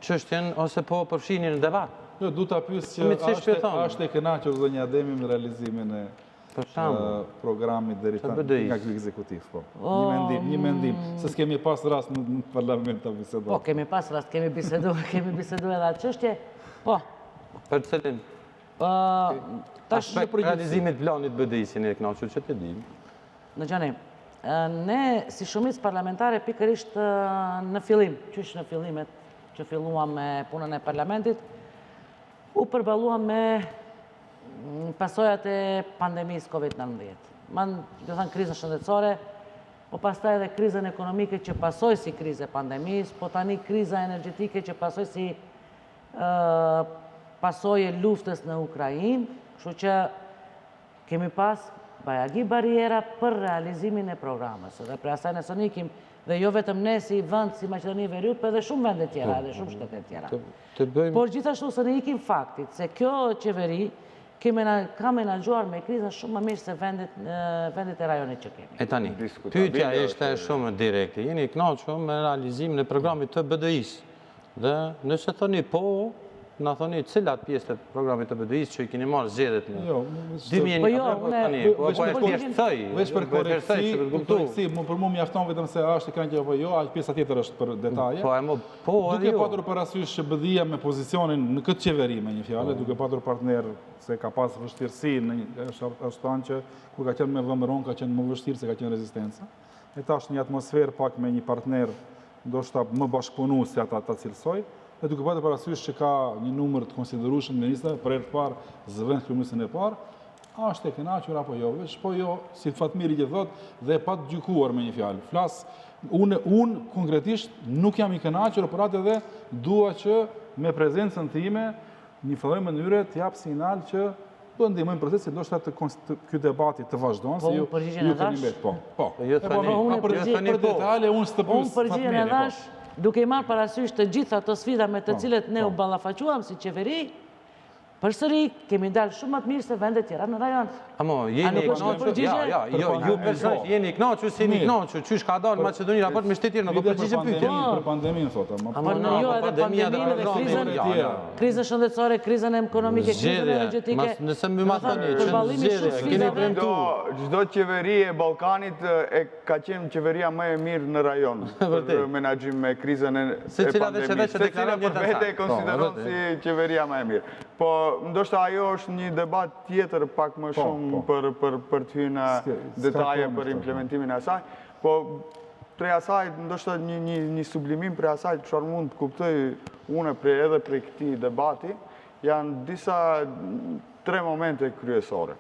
çështjen ose po përfshini në debat. Jo, du ta pyes që është e kënaqur zonja Ademi me realizimin e programit deri tani nga ky ekzekutiv, po. Një mendim, se s'kemi pas rast në parlament ta bisedojmë. Po, kemi pas rast, kemi biseduar edhe atë çështje. Po. Për cilin? Aspekt realizimit planit BDI-sin e kënaqur që të dim. Në gjani, ne si shumicë parlamentare pikërisht në fillim, qysh në fillimet që filluam me punën e parlamentit, u përballuam me pasojat e pandemisë COVID-19. Do të thënë krizën shëndetësore, po pastaj edhe krizën ekonomike që pasoi si krizë e pandemisë, po tani kriza energjetike që pasoi si pasojë luftës në Ukrainë, kështu që kemi pas bajagi bariera për realizimin e programës. Dhe për asaj nëse nikim, dhe jo vetëm ne si vend, si Maqedoni e Veriut, për edhe shumë vende tjera, edhe shumë shtete tjera. Por gjithashtu se ne ikim faktit, se kjo qeveri ka menaxhuar me krizën shumë më mirë se vendet e rajonit që kemi. E tani, pyetja ishte shumë direkte. Jeni i kënaqur me realizimin e programit të BDI-s. Dhe nëse thoni po, na thoni cilat pjesë të programit të BDI-s që i keni marrë zgjedhjet në 2021. Veç për korrektësi, për mua mjafton vetëm se është kënaqje apo jo, aq pjesa tjetër është për detaje. Duke patur parasysh që BDI-ja me pozicionin në këtë qeveri me një fjalë, duke patur partner se ka pas vështirësi në ashtan që kur ka qenë me vëmëron ka qenë më vështirë se ka qenë rezistenca. E tash një atmosferë pak me një partner ndoshta më bashkëpunues se ata ta cilësoj. Dhe duke patur parasysh që ka një numër të konsiderueshëm ministra për herë të parë zëvendës kryeministrin e parë, është e kënaqur apo jo? Veç po jo, si Fatmiri që thotë, dhe pa të gjykuar me një fjalë. Flas, unë konkretisht nuk jam i kënaqur, por atë edhe dua që me prezencën time një filloj mënyre të jap sinjal që do ndihmojmë procesin, ndoshta ky debati të vazhdon, se ju keni mbet. Po. Për detale unë s'të pyes. Unë përgjigjen e dash, duke i marrë parasysh të gjitha ato sfida me të cilet ne u ballafaquam si qeveri, Përsëri, kemi dalë shumë më të mirë se vendet tjera në rajon. Amo, jeni ju personalisht jeni knaqur, si jeni knaqur, qysh ka dalë Maqedoni raport me shtetin nuk përgjigje pyetje. Për pandeminë thotë, Po në jo edhe pandeminë dhe krizën shëndetësore, krizën ekonomike, krizën energjetike. Nëse më thoni që keni premtuar. Çdo qeveri e Ballkanit e ka qenë qeveria më e mirë në rajon për menaxhim me krizën e pandemisë. Secila për vete e konsideron si qeveria më e mirë. Po ndoshta ajo është një debat tjetër pak më shumë për të hyrë në detaje për implementimin e asaj. Po prej asaj, ndoshta një sublimim prej asaj, çfarë mund të kuptoj unë edhe prej këtij debati, janë disa 3 momente kryesore.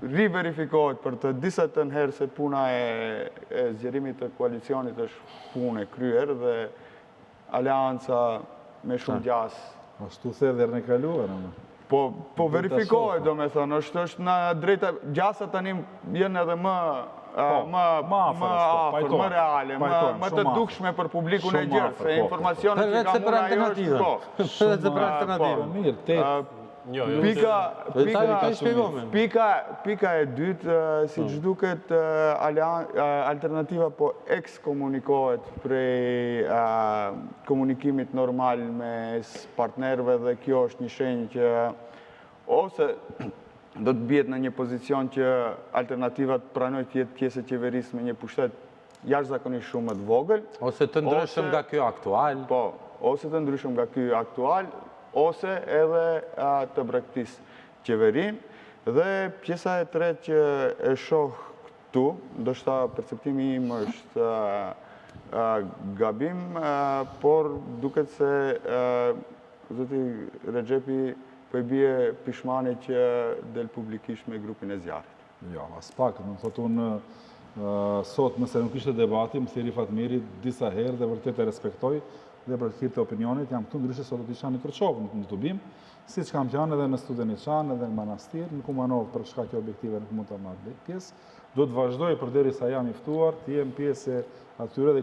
Riverifikohet për të disatën herë se puna e zgjerimit të koalicionit është punë e kryer dhe aleanca me shumë gjas. Ashtu the dhe në kaluar. Po verifikohet, do me thënë, është në drejta, gjasat tani jenë edhe më afër, më reale, më të dukshme për publikun e gjerë, se informacionet që ka mund ajo është po. Për alternativën. Pika e dytë, si që duket alternativa po ekskomunikohet prej komunikimit normal mes partnerve dhe kjo është një shenjë që ose do të bjet në një pozicion që alternativat pranoj të jetë pjesë e qeverisë me një pushtet jashtëzakonisht shumë më të vogël. Ose të ndryshëm nga ky aktual. Po, ose të ndryshëm nga ky aktual, ose edhe të braktis qeverin. Dhe pjesa e tretë që e shoh këtu, ndoshta perceptimi im është gabim, por duket se zoti Rexhepi po i bie pishmani që del publikisht me grupin e zjarrit. Jo, as pak, më thotë unë sot nëse nuk ishte debati, më thiri Fatmiri disa herë dhe vërtet e respektoj dhe për të të opinionit, jam këtu ndryshe sot të isha në Kërçov, në Tubim, si që kam qenë edhe në Studeniçan, edhe në Manastir, në Kumanov për shkaqe objektive nuk mund të marrë pjesë. Do të vazhdoj përderisa jam i ftuar, të jem pjesë atyre dhe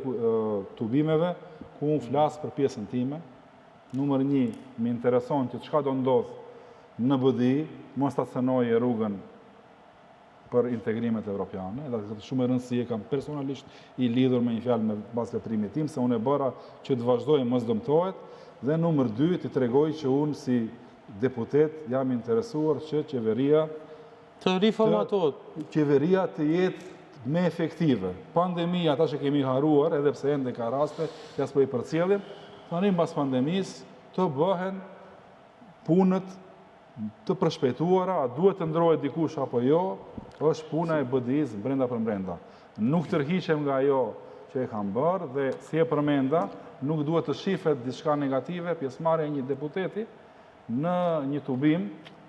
Tubimeve, ku unë flas për pjesën time. Numër 1, më intereson që çka do ndodh në BDI, mos ta cenoj rrugën për integrimet evropiane, edhe këtë shumë e rëndësie kam personalisht i lidhur me një fjalë me bazë letrimit tim, se unë e bëra që të vazhdoj mos dëmtohet, dhe numër 2, të tregoj që unë si deputet jam interesuar që qeveria të riformatohet. Qeveria të jetë me efektive. Pandemia, ata që kemi haruar, edhe pse ende ka raste, jas po i përcjellim, tani mbas pandemisë të bëhen punët të përshpejtuara, a duhet të ndrohet dikush apo jo, është puna e BDI-s brenda për brenda. Nuk tërhiqem nga ajo që e kam bërë dhe si e përmenda, nuk duhet të shifet diçka negative pjesëmarrja e një deputeti në një tubim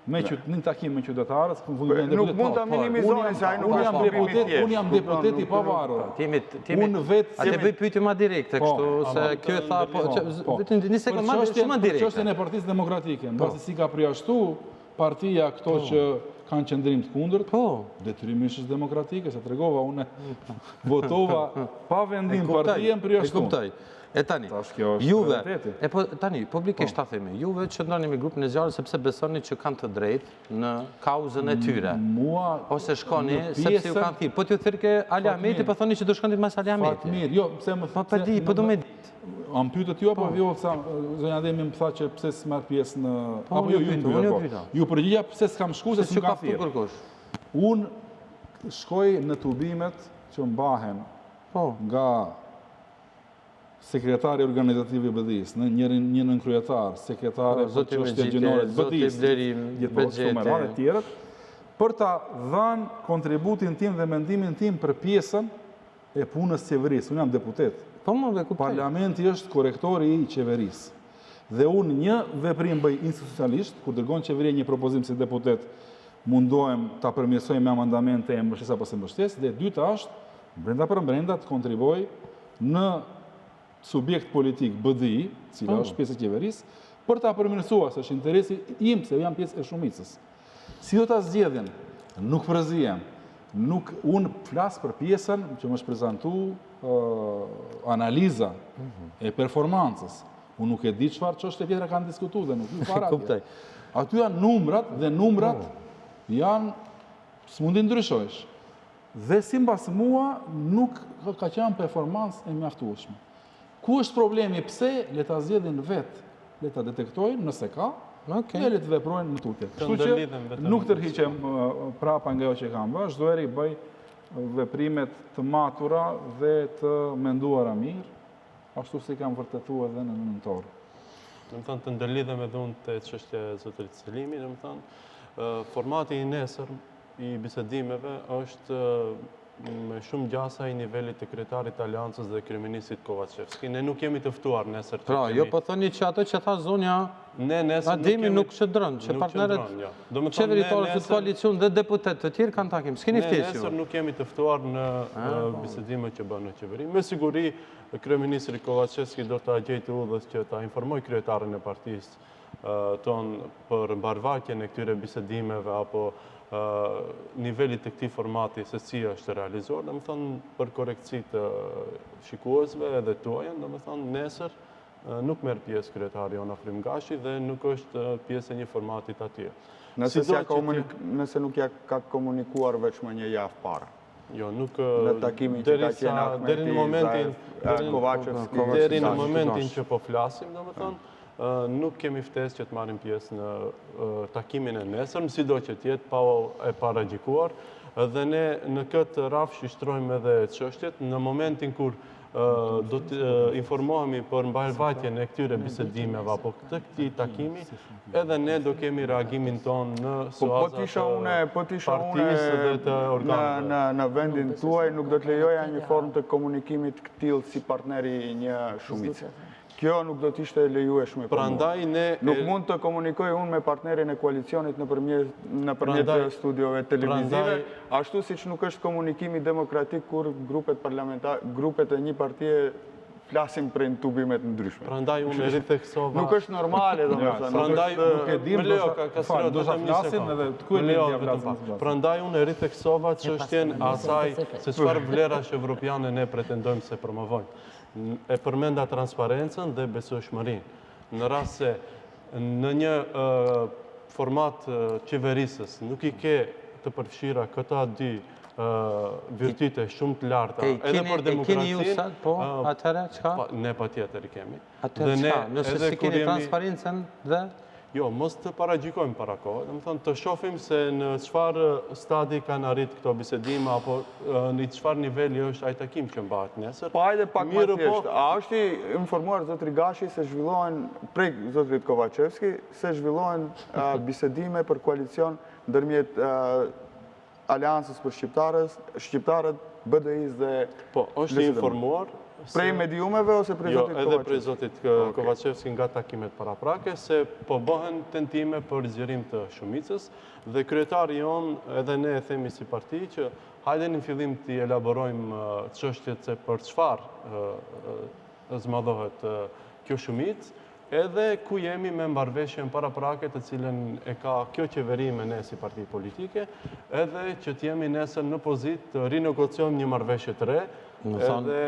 me një takim me qytetarët. Nuk mund të minimizoni se ai nuk është tubim i thjeshtë. Unë jam deputet i pavarur. Unë vetë a të bëj pyetje më direkte kështu se kjo tha një sekond më shumë më direkte. Çështjen e Partisë Demokratike, mbasi si ka përjashtu partia këto që kanë qëndrim të kundërt, detyrimisht është demokratike, se tregova unë votova pa vendim partijën përjashtuar. E tani, juve, tani, publikisht ta themi, juve që ndoni me grupin e zjarrit sepse besoni që kanë të drejtë në kauzën e tyre. Ose shkoni, sepse ju kanë thirrë. Po t'ju thirrke Ali Ahmeti, po thoni që do shkoni mas Ali Ahmeti. Fatmir, jo, pse më thë... Po di, po do me ditë. Am pyetët ju apo jo, zonja Ademi më tha që pse s'marr pjesë në... Apo ju pyeta. Ju përgjigja pse s'kam shku, se s'm ka thirrë. Unë shkoj në tubimet që mbahen nga sekretari organizativ i BDI-s, një nënkryetar, sekretare për çështje gjinore të BDI-s, për ta dhënë kontributin tim dhe mendimin tim për pjesën e punës qeverisë. Unë jam deputet. Parlamenti është korrektori i qeverisë. Dhe unë një veprim bëj institucionalisht, kur dërgon qeveria një propozim si deputet, mundohem ta përmirësoj me amandamente e mbështes apo se mbështes, dhe dyta është, brenda për brenda, të kontriboj në subjekt politik BDI, cila është pjesë e qeverisë, për ta përmirësuar, se është interesi im, se jam pjesë e shumicës. Si do ta zgjedhin? Nuk përzihem. Unë flas për pjesën që më është prezantu analiza e performancës. Unë nuk e di çfarë çështje tjetra kanë diskutuar dhe nuk ju fara. Kuptoj. Aty janë numrat dhe numrat janë s'mundi ndryshojsh. Dhe sipas mua nuk ka qenë performancë e mjaftueshme. Ku është problemi? Pse le ta zgjedhin vetë, le ta detektojnë nëse ka, dhe le të veprojnë në tutje. Kështu që nuk tërhiqem prapa nga ajo që kam bërë, çdo herë bëj veprimet të matura dhe të menduara mirë, ashtu si kam vërtetuar edhe në nëntor. Në më thënë të ndërlidhem edhe unë të çështja e zotërit Selimi, në më thënë, formati i nesër i bisedimeve është me shumë gjasa i nivelit të kryetarit të Aleancës dhe kryeministit Kovacevski. Ne nuk jemi të ftuar nesër. Pra, jo po thoni që ato që tha zonja Ademi nuk qëndron, që partnerët qeveritorës të koalicion dhe deputet të tjerë kanë takim. S'keni ftesë ju. Nesër nuk jemi të ftuar në bisedime që bënë në qeveri. Me siguri, kryeministri Kovacevski do të gjejtë udhës që ta informoj kryetarin e partisë tonë për mbarvajtjen e këtyre bisedimeve apo nivelit të këtij formati se si është realizuar, dhe më thonë për korektësi të shikuesve edhe tuaja, dhe më thonë nesër nuk merr pjesë kryetari Onafrim Gashi dhe nuk është pjesë e një formati të atje. Nëse nuk ja ka komunikuar veç më një javë para. Jo, nuk... Në takimin që ka qenë Ahmeti, Kovacevski... Deri në momentin që po flasim, dhe më thonë, nuk kemi ftesë që të marrim pjesë në takimin e nesër, sido që tjetë e paragjikuar, dhe ne në këtë rafsh shtrojmë edhe çështjet në momentin kur do të informohemi për mbarvajtjen e këtyre bisedimeve apo këtij takimi, edhe ne do kemi reagimin ton në suazat partisë dhe të organeve. Në vendin tuaj nuk do të lejoja një formë të komunikimit këtill si partneri i një shumice. Kjo nuk do t'ishte lejueshme për mua. Nuk mund të komunikoj unë me partnerin e koalicionit nëpërmjet studiove televizive, ashtu siç nuk është komunikimi demokratik kur grupet e një partie flasin për tubimet ndryshme. Prandaj unë e ritheksova. Nuk është normale, domethënë. Prandaj nuk e dim, do ta flasim edhe ku e flasim. Prandaj unë e ritheksova çështjen asaj se çfarë vlerash evropiane ne pretendojmë se promovojmë. E përmenda transparencën dhe besueshmërinë. Në rast se në një format qeverisës nuk i ke të përfshira këta dy virtyte shumë të larta edhe për demokracinë. Keni ju sa, po, atëre, qka? Ne pa tjetër i kemi. Atëre, qka? Nëse si keni transparencën dhe? Jo, mos të paragjikojmë para kohë, dhe më thënë të shofim se në çfarë stadi kanë arrit këto bisedime, apo në çfarë niveli është ai takim që mbahet nesër. Po hajde pak më thjesht. A është i informuar zotri Gashi se zhvillohen, prej zotrit Kovacevski, se zhvillohen bisedime për koalicion ndërmjet Aleancës për Shqiptarët, BDI-s dhe... Po, është i informuar... Prej mediumeve ose prej zotit Kovacevski? Jo, edhe prej zotit Kovacevski nga takimet paraprake, se po bëhen tentime për zgjerim të shumicës, dhe kryetari jonë, edhe ne e themi si parti, që hajde në fillim të elaborojmë çështjet se për çfarë zmadhohet kjo shumicë, edhe ku jemi me mbarveshjen paraprake të cilën e ka kjo qeveri me ne si parti politike, edhe që t'jemi nesër në pozitë të rinegociojmë një marrëveshje të re, edhe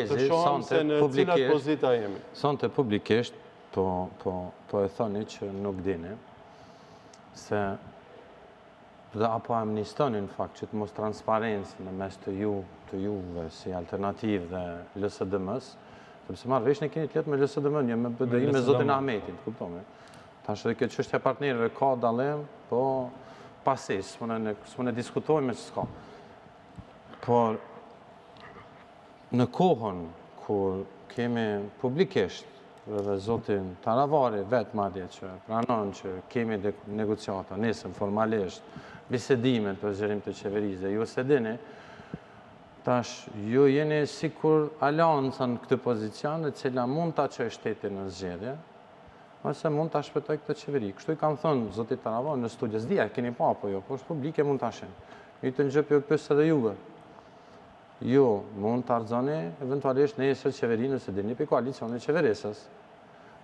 të shohim se në cilat pozita jemi. Sonte publikisht, po e thoni që nuk dini, se dhe apo amnistoni në fakt që të mos transparencë në mes të juve si alternativë dhe LSDM-s, sepse marrëveshjen e keni të letë me LSDM-n, jo me BDI, me zotin Ahmetin, kuptoni. Tash edhe këtë çështja partnerëve ka dallim, po pasis, s'mune diskutojmë me s'ka. Por në kohën kur kemi publikisht dhe zotin Taravari vetë madje që pranon që kemi negociata, nesër formalisht, bisedimet për zgjerim të qeverisë dhe ju se dini, tash ju jeni sikur aleanca në këtë pozicion e cila mund ta çojë shtetin në zgjedhje, ose mund ta shpëtoj këtë qeveri. Kështu i kam thënë zotit Taravari në studios, dia keni pa apo jo, po është publike mund ta shen. Ju të ngjëp ju pyes edhe juve. Jo, mund të arëzoni eventualisht në esër qeveri nëse dini për koalicionit qeverisës.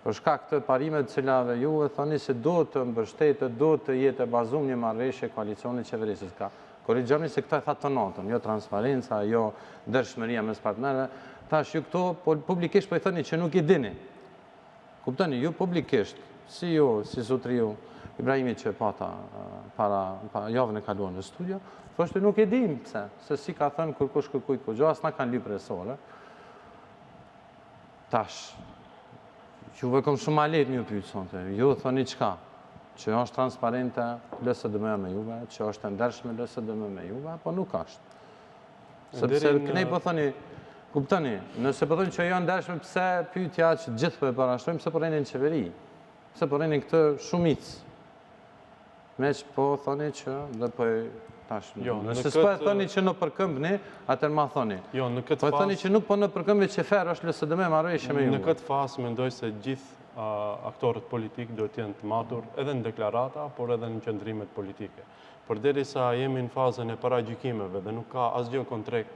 Për shkak të parimet cilave ju e thoni se do të mbështetet, do të jetë e bazum një marrëveshje koalicionit qeverisës. Korrigjoni se këta e thatë të notën, jo transparenca, jo dërshmëria mes partnerëve. Tash ju këto publikisht po i thoni që nuk i dini. Kuptoni, ju publikisht, si ju, si zotriu Ibrahimi që pata para javën e kaluar në studio, thoshte nuk e dim pse, se si ka thënë kur kush kërkujt kur gjo, as na kanë lyp resore. Tash, juve kom shumë alet një pytë sonte, ju thoni qka? Që është transparente LSDM me juve, që është ndershme LSDM me juve, apo nuk është? Sepse kënej po thoni, kuptoni, nëse po thoni që jo ndershme, pse pyetja që gjithë po e parashtrojmë, pse po rrenin në qeveri? Pse po rrenin këtë shumicë? Me që po thoni që dhe po e tash. Nëse s'po e thoni që në përkëmbni, atër ma thoni. Jo, në këtë po e thoni që nuk po në përkëmbni që ferë është LSDM marrëveshje me juve. Në këtë fasë mendoj se gjithë aktorët politikë duhet jenë të matur edhe në deklarata, por edhe në qëndrimet politike. Përderisa jemi në fazën e paragjykimeve dhe nuk ka asgjë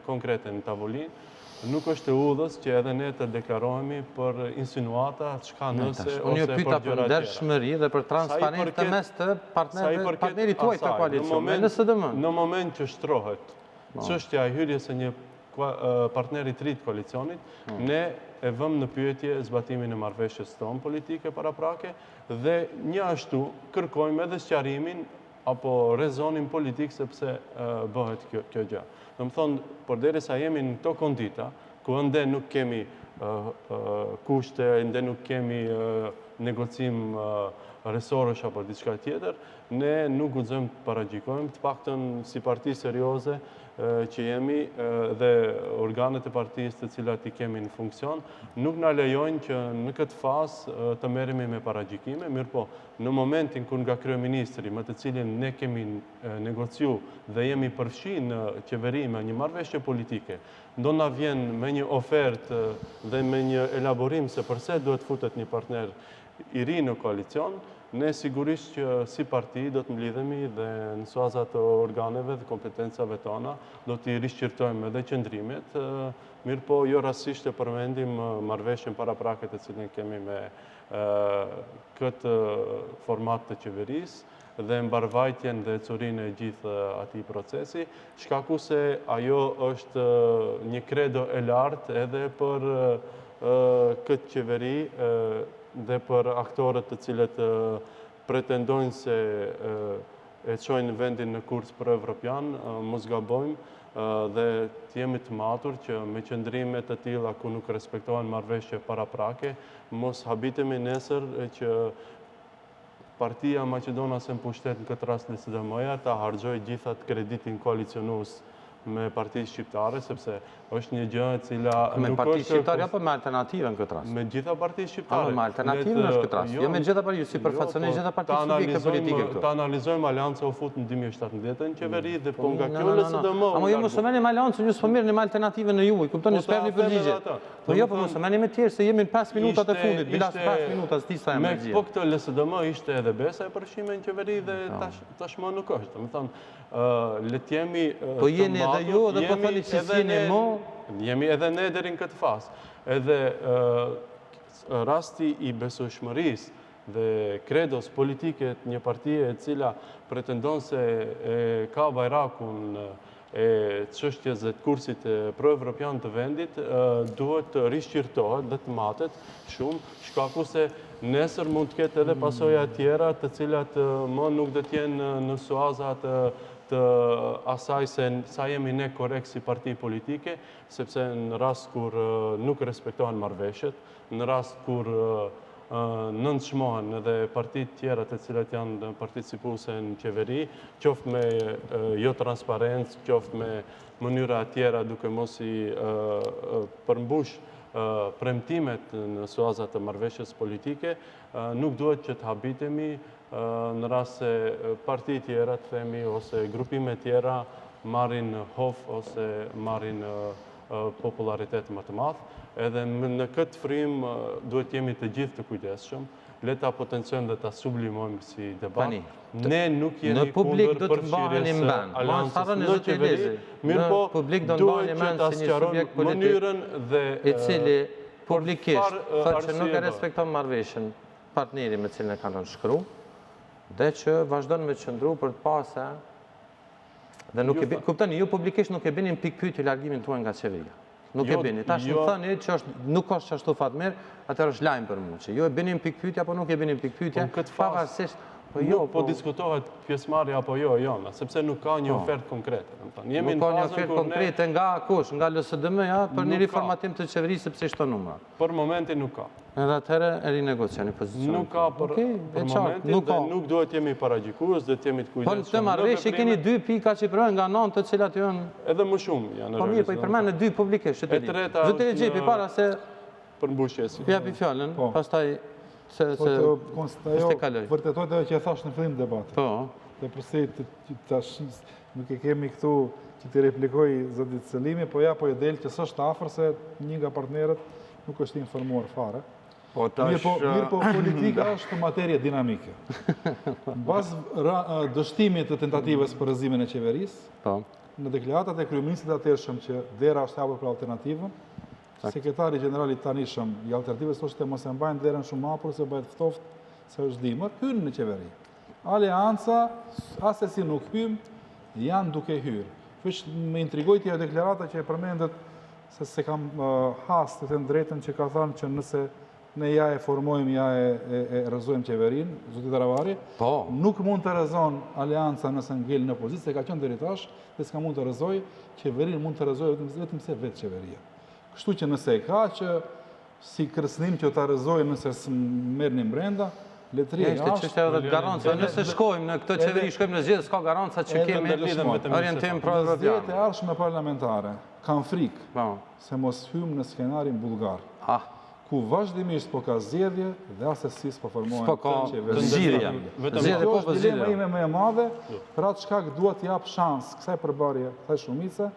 konkrete në tavolinë, nuk është e udhës që edhe ne të deklarohemi për insinuata, çka nëse ose për gjëra tjera. Unë ju pyeta për ndershmëri dhe për transparencë të mes të partnerit tuaj të koalicion, në moment që shtrohet çështja e hyrjes së një partneri të ri të koalicionit, ne e vëmë në pyetje zbatimin e marrëveshjes tonë politike paraprake dhe një ashtu kërkojmë edhe sqarimin apo rezonin politik sepse bëhet kjo gjë. Do të thonë, përderisa jemi në këto kondita, ku ende nuk kemi kushte, ende nuk kemi negocim resorësh apo diçka tjetër, ne nuk guxojmë të paragjykojmë, të paktën si parti serioze që jemi dhe organet e partisë të cilat i kemi në funksion, nuk na lejojnë që në këtë fazë të merremi me paragjykime, mirë po, në momentin kur nga kryeministri, me të cilin ne kemi negociu dhe jemi përfshi në qeveri me një marrëveshje politike, do na vjen me një ofertë dhe me një elaborim se përse duhet futet një partner i ri në koalicion, ne sigurisht që si parti do të mblidhemi dhe në suazat të organeve dhe kompetencave tona, do t'i rishqirtojmë edhe qëndrimet, mirë po jo rasisht e përmendim marrëveshjen paraprake të cilin kemi me këtë format të qeverisë dhe mbarvajtjen dhe curinë e gjithë atij procesi, shkaku se ajo është një kredo e lartë edhe për këtë qeveri dhe për aktorët të cilët pretendojnë se e çojnë vendin në kurs për Evropian, mos gabojmë dhe të jemi të matur që me qëndrime të tilla ku nuk respektohen marrëveshje paraprake, mos habitemi nesër që Partia Maqedonase në pushtet në këtë rast LSDM-ja ta harxojë gjithat kreditin koalicionues me partitë shqiptare, sepse është një gjë e cila me partitë shqiptare apo me alternativë në këtë rast? Me gjitha partitë shqiptare. Me alternativë në këtë rast, jo me gjitha partitë, si përfaqësonin gjitha partitë subjekte politike këtu. Ta analizojmë Aleanca u fut në 2017 në qeveri dhe po nga kjo LSDM. Ama jo mos merrni me Aleancën, ju s'po merrni me alternativën në juaj, kuptoni, s'perni përgjigje. Po jo, po mos merrni me tjerë se jemi në 5 minutat e fundit, bilas 5 minuta s'di sa e mërzia. Po këtë LSDM ishte edhe Besa e përfshime në qeveri dhe tashmë nuk është. Do të thonë, le të jemi po jeni edhe ju dhe po thoni se jeni mo. Jemi edhe ne deri në këtë fazë. Edhe rasti i besueshmërisë dhe kredos politike të një partie e cila pretendon se ka bajrakun e çështjes dhe të kursit pro-evropian të vendit, duhet të rishqirtohet dhe të matet shumë, shkaku se nesër mund të ketë edhe pasoja tjera të cilat më nuk do të jenë në suazat të asaj se sa jemi ne korrekt si parti politike, sepse në rast kur nuk respektohen marrëveshjet, në rast kur nënçmohen edhe partitë tjera të cilat janë partitë sipuese në qeveri, qoftë me jo transparencë, qoftë me mënyra tjera duke mos i përmbush premtimet në suazat të marrëveshjes politike, nuk duhet që të habitemi në rast se parti tjera, të themi, ose grupime tjera marrin hof ose marrin popularitet më të madh. Edhe në këtë frymë duhet jemi të gjithë të kujdesshëm, le ta potencojmë dhe ta sublimojmë si debat. Ne nuk jemi kundër përfshirjes së Aleancës në qeveri, mirë po duhet që ta sqarojmë mënyrën dhe i cili publikisht thotë që nuk e respekton marrëveshjen partneri me cilin e kanë shkruar, dhe që vazhdon me qëndru për të pase, dhe nuk e kuptoni, ju publikisht nuk e binin pikë pyetje largimin tuaj nga qeveria. Nuk e bini. Tash më thëni që nuk është që ashtu fatmirë, atër është lajmë për mu, që jo e binim pikpytja, po nuk e binim pikpytja, pavarësisht. Po diskutohet pjesëmarrja apo jo, sepse nuk ka një ofertë konkrete. Nuk ka një ofertë konkrete nga kush, nga LSDM-ja, për një riformatim të qeverisë sepse ishto numra. Për momentin nuk ka. Edhe atëherë e rinegocioni pozicionin. Nuk ka për momentin dhe nuk duhet jemi paragjikues dhe jemi të kujdesshëm. Po të marrëvesh, keni 2 pika që i përmend nga 9 të cilat janë... Edhe më shumë janë realizuar. Po mirë, po i përmend 2 publikisht. E treta Zoti Rexhepi para se përmbushjes. Japi fjalën, pastaj se vërtetoj edhe që e thash në fillim debat. Po. Dhe përse tash nuk e kemi këtu që t'i replikoj zotit Selimi, po ja po e del që s'është afër se një nga partnerët nuk është informuar fare. Mirë po politika është materie dinamike. Në bazë dështimit të tentativës për rëzimin e qeverisë, në deklaratat e kryeministrit atërshëm që dera është hapur për alternativën, sekretari generali tanishëm i alternativës thoshte të mos e mbajnë derën shumë hapur se bëhet ftoft se është dimër, hynë në qeveri. Aleanca, asesi nuk hymë, janë duke hyrë. Fështë më intrigoj t'ja deklarata që e përmendet se kam hastë të drejtën që ka thënë që nëse ne ja e formojmë, ja e rëzojmë qeverin, zotit Aravari, nuk mund të rëzon Aleanca nëse ngellë në opozitë, se ka qënë dëritash, dhe s'ka mund të rëzoj, qeverin mund të rëzoj vetëm se vetë qeveria. Kështu që nëse e ka që si kërcënim që ta rëzojë nëse së merë një brenda, letëria jashtë... Ishte edhe garanca, nëse shkojmë në këtë qeveri, shkojmë në zgjedhje, s'ka garanca që kemi orientim pro-evropian. Zgjedhjet e ardhshme parlamentare kanë frikë se mos hymë në skenarin bulgar, ku vazhdimisht po ka zgjedhje dhe asesi s'po formohen qeveri. Zgjedhja. Kjo është dilema ime më e madhe, për atë shkak duhet t'jap shans kësaj përbërje, kësaj shumice,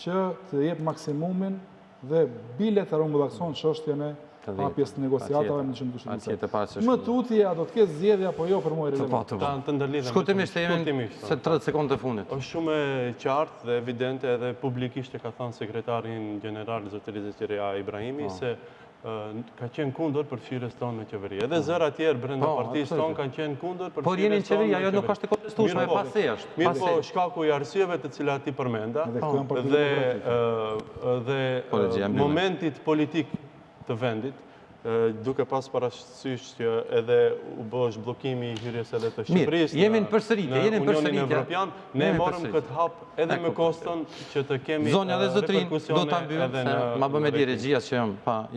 që të jep maksimumin dhe bile të rumbullakson çështjen e hapjes të negociatave në qendrën e Shqipërisë. Më tutje do të ketë zgjedhje apo jo për mua relevant. Të ndërlidhem. Shkurtimisht jemi se 30 sekondë të fundit. Është shumë e qartë dhe evidente edhe publikisht e ka thënë sekretarin general zoti Rexhepi Ibrahimi se ka qenë kundër përfshirjes tonë në qeveri. Edhe zëra tjerë brenda partisë tonë kanë qenë kundër përfshirjes tonë. Por jeni në qeveri, ajo nuk është e kontestueshme, e pasejshme. Mirë po, shkaku i arsyeve të cilat ti përmenda dhe momentit politik të vendit, duke pas parasysh që edhe u bësh bllokimi i hyrjes edhe të Shqipërisë në Unionin Evropian, ne morëm këtë hap edhe me kostën që të kemi zonja dhe zotrin, do reperkusione ta mbyll edhe se në ma bë me di regjia që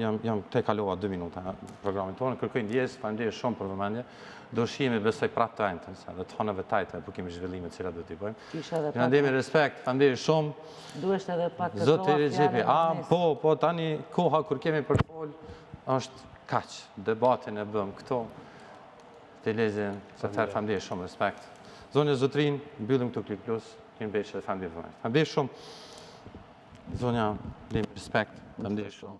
jam te kalova 2 minuta programin tonë. Kërkoj ndjes, faleminderit shumë për vëmendje. Do shihemi besoj prapë të ajtën, se dhe të honëve tajta për kemi zhvillimet që do t'i bëjmë. Në ndemi respekt, faleminderit shumë. Duhesht edhe pak të Zoti Rexhepi, po tani koha kur kemi për fol është kaq, debatin e bëm këto, të lezin, se të faleminderit shumë, respekt. Zonja Zotrin, mbyllim këtu Klik Plus, kemi beqë dhe faleminderit shumë. Zonja, respekt, faleminderit shumë.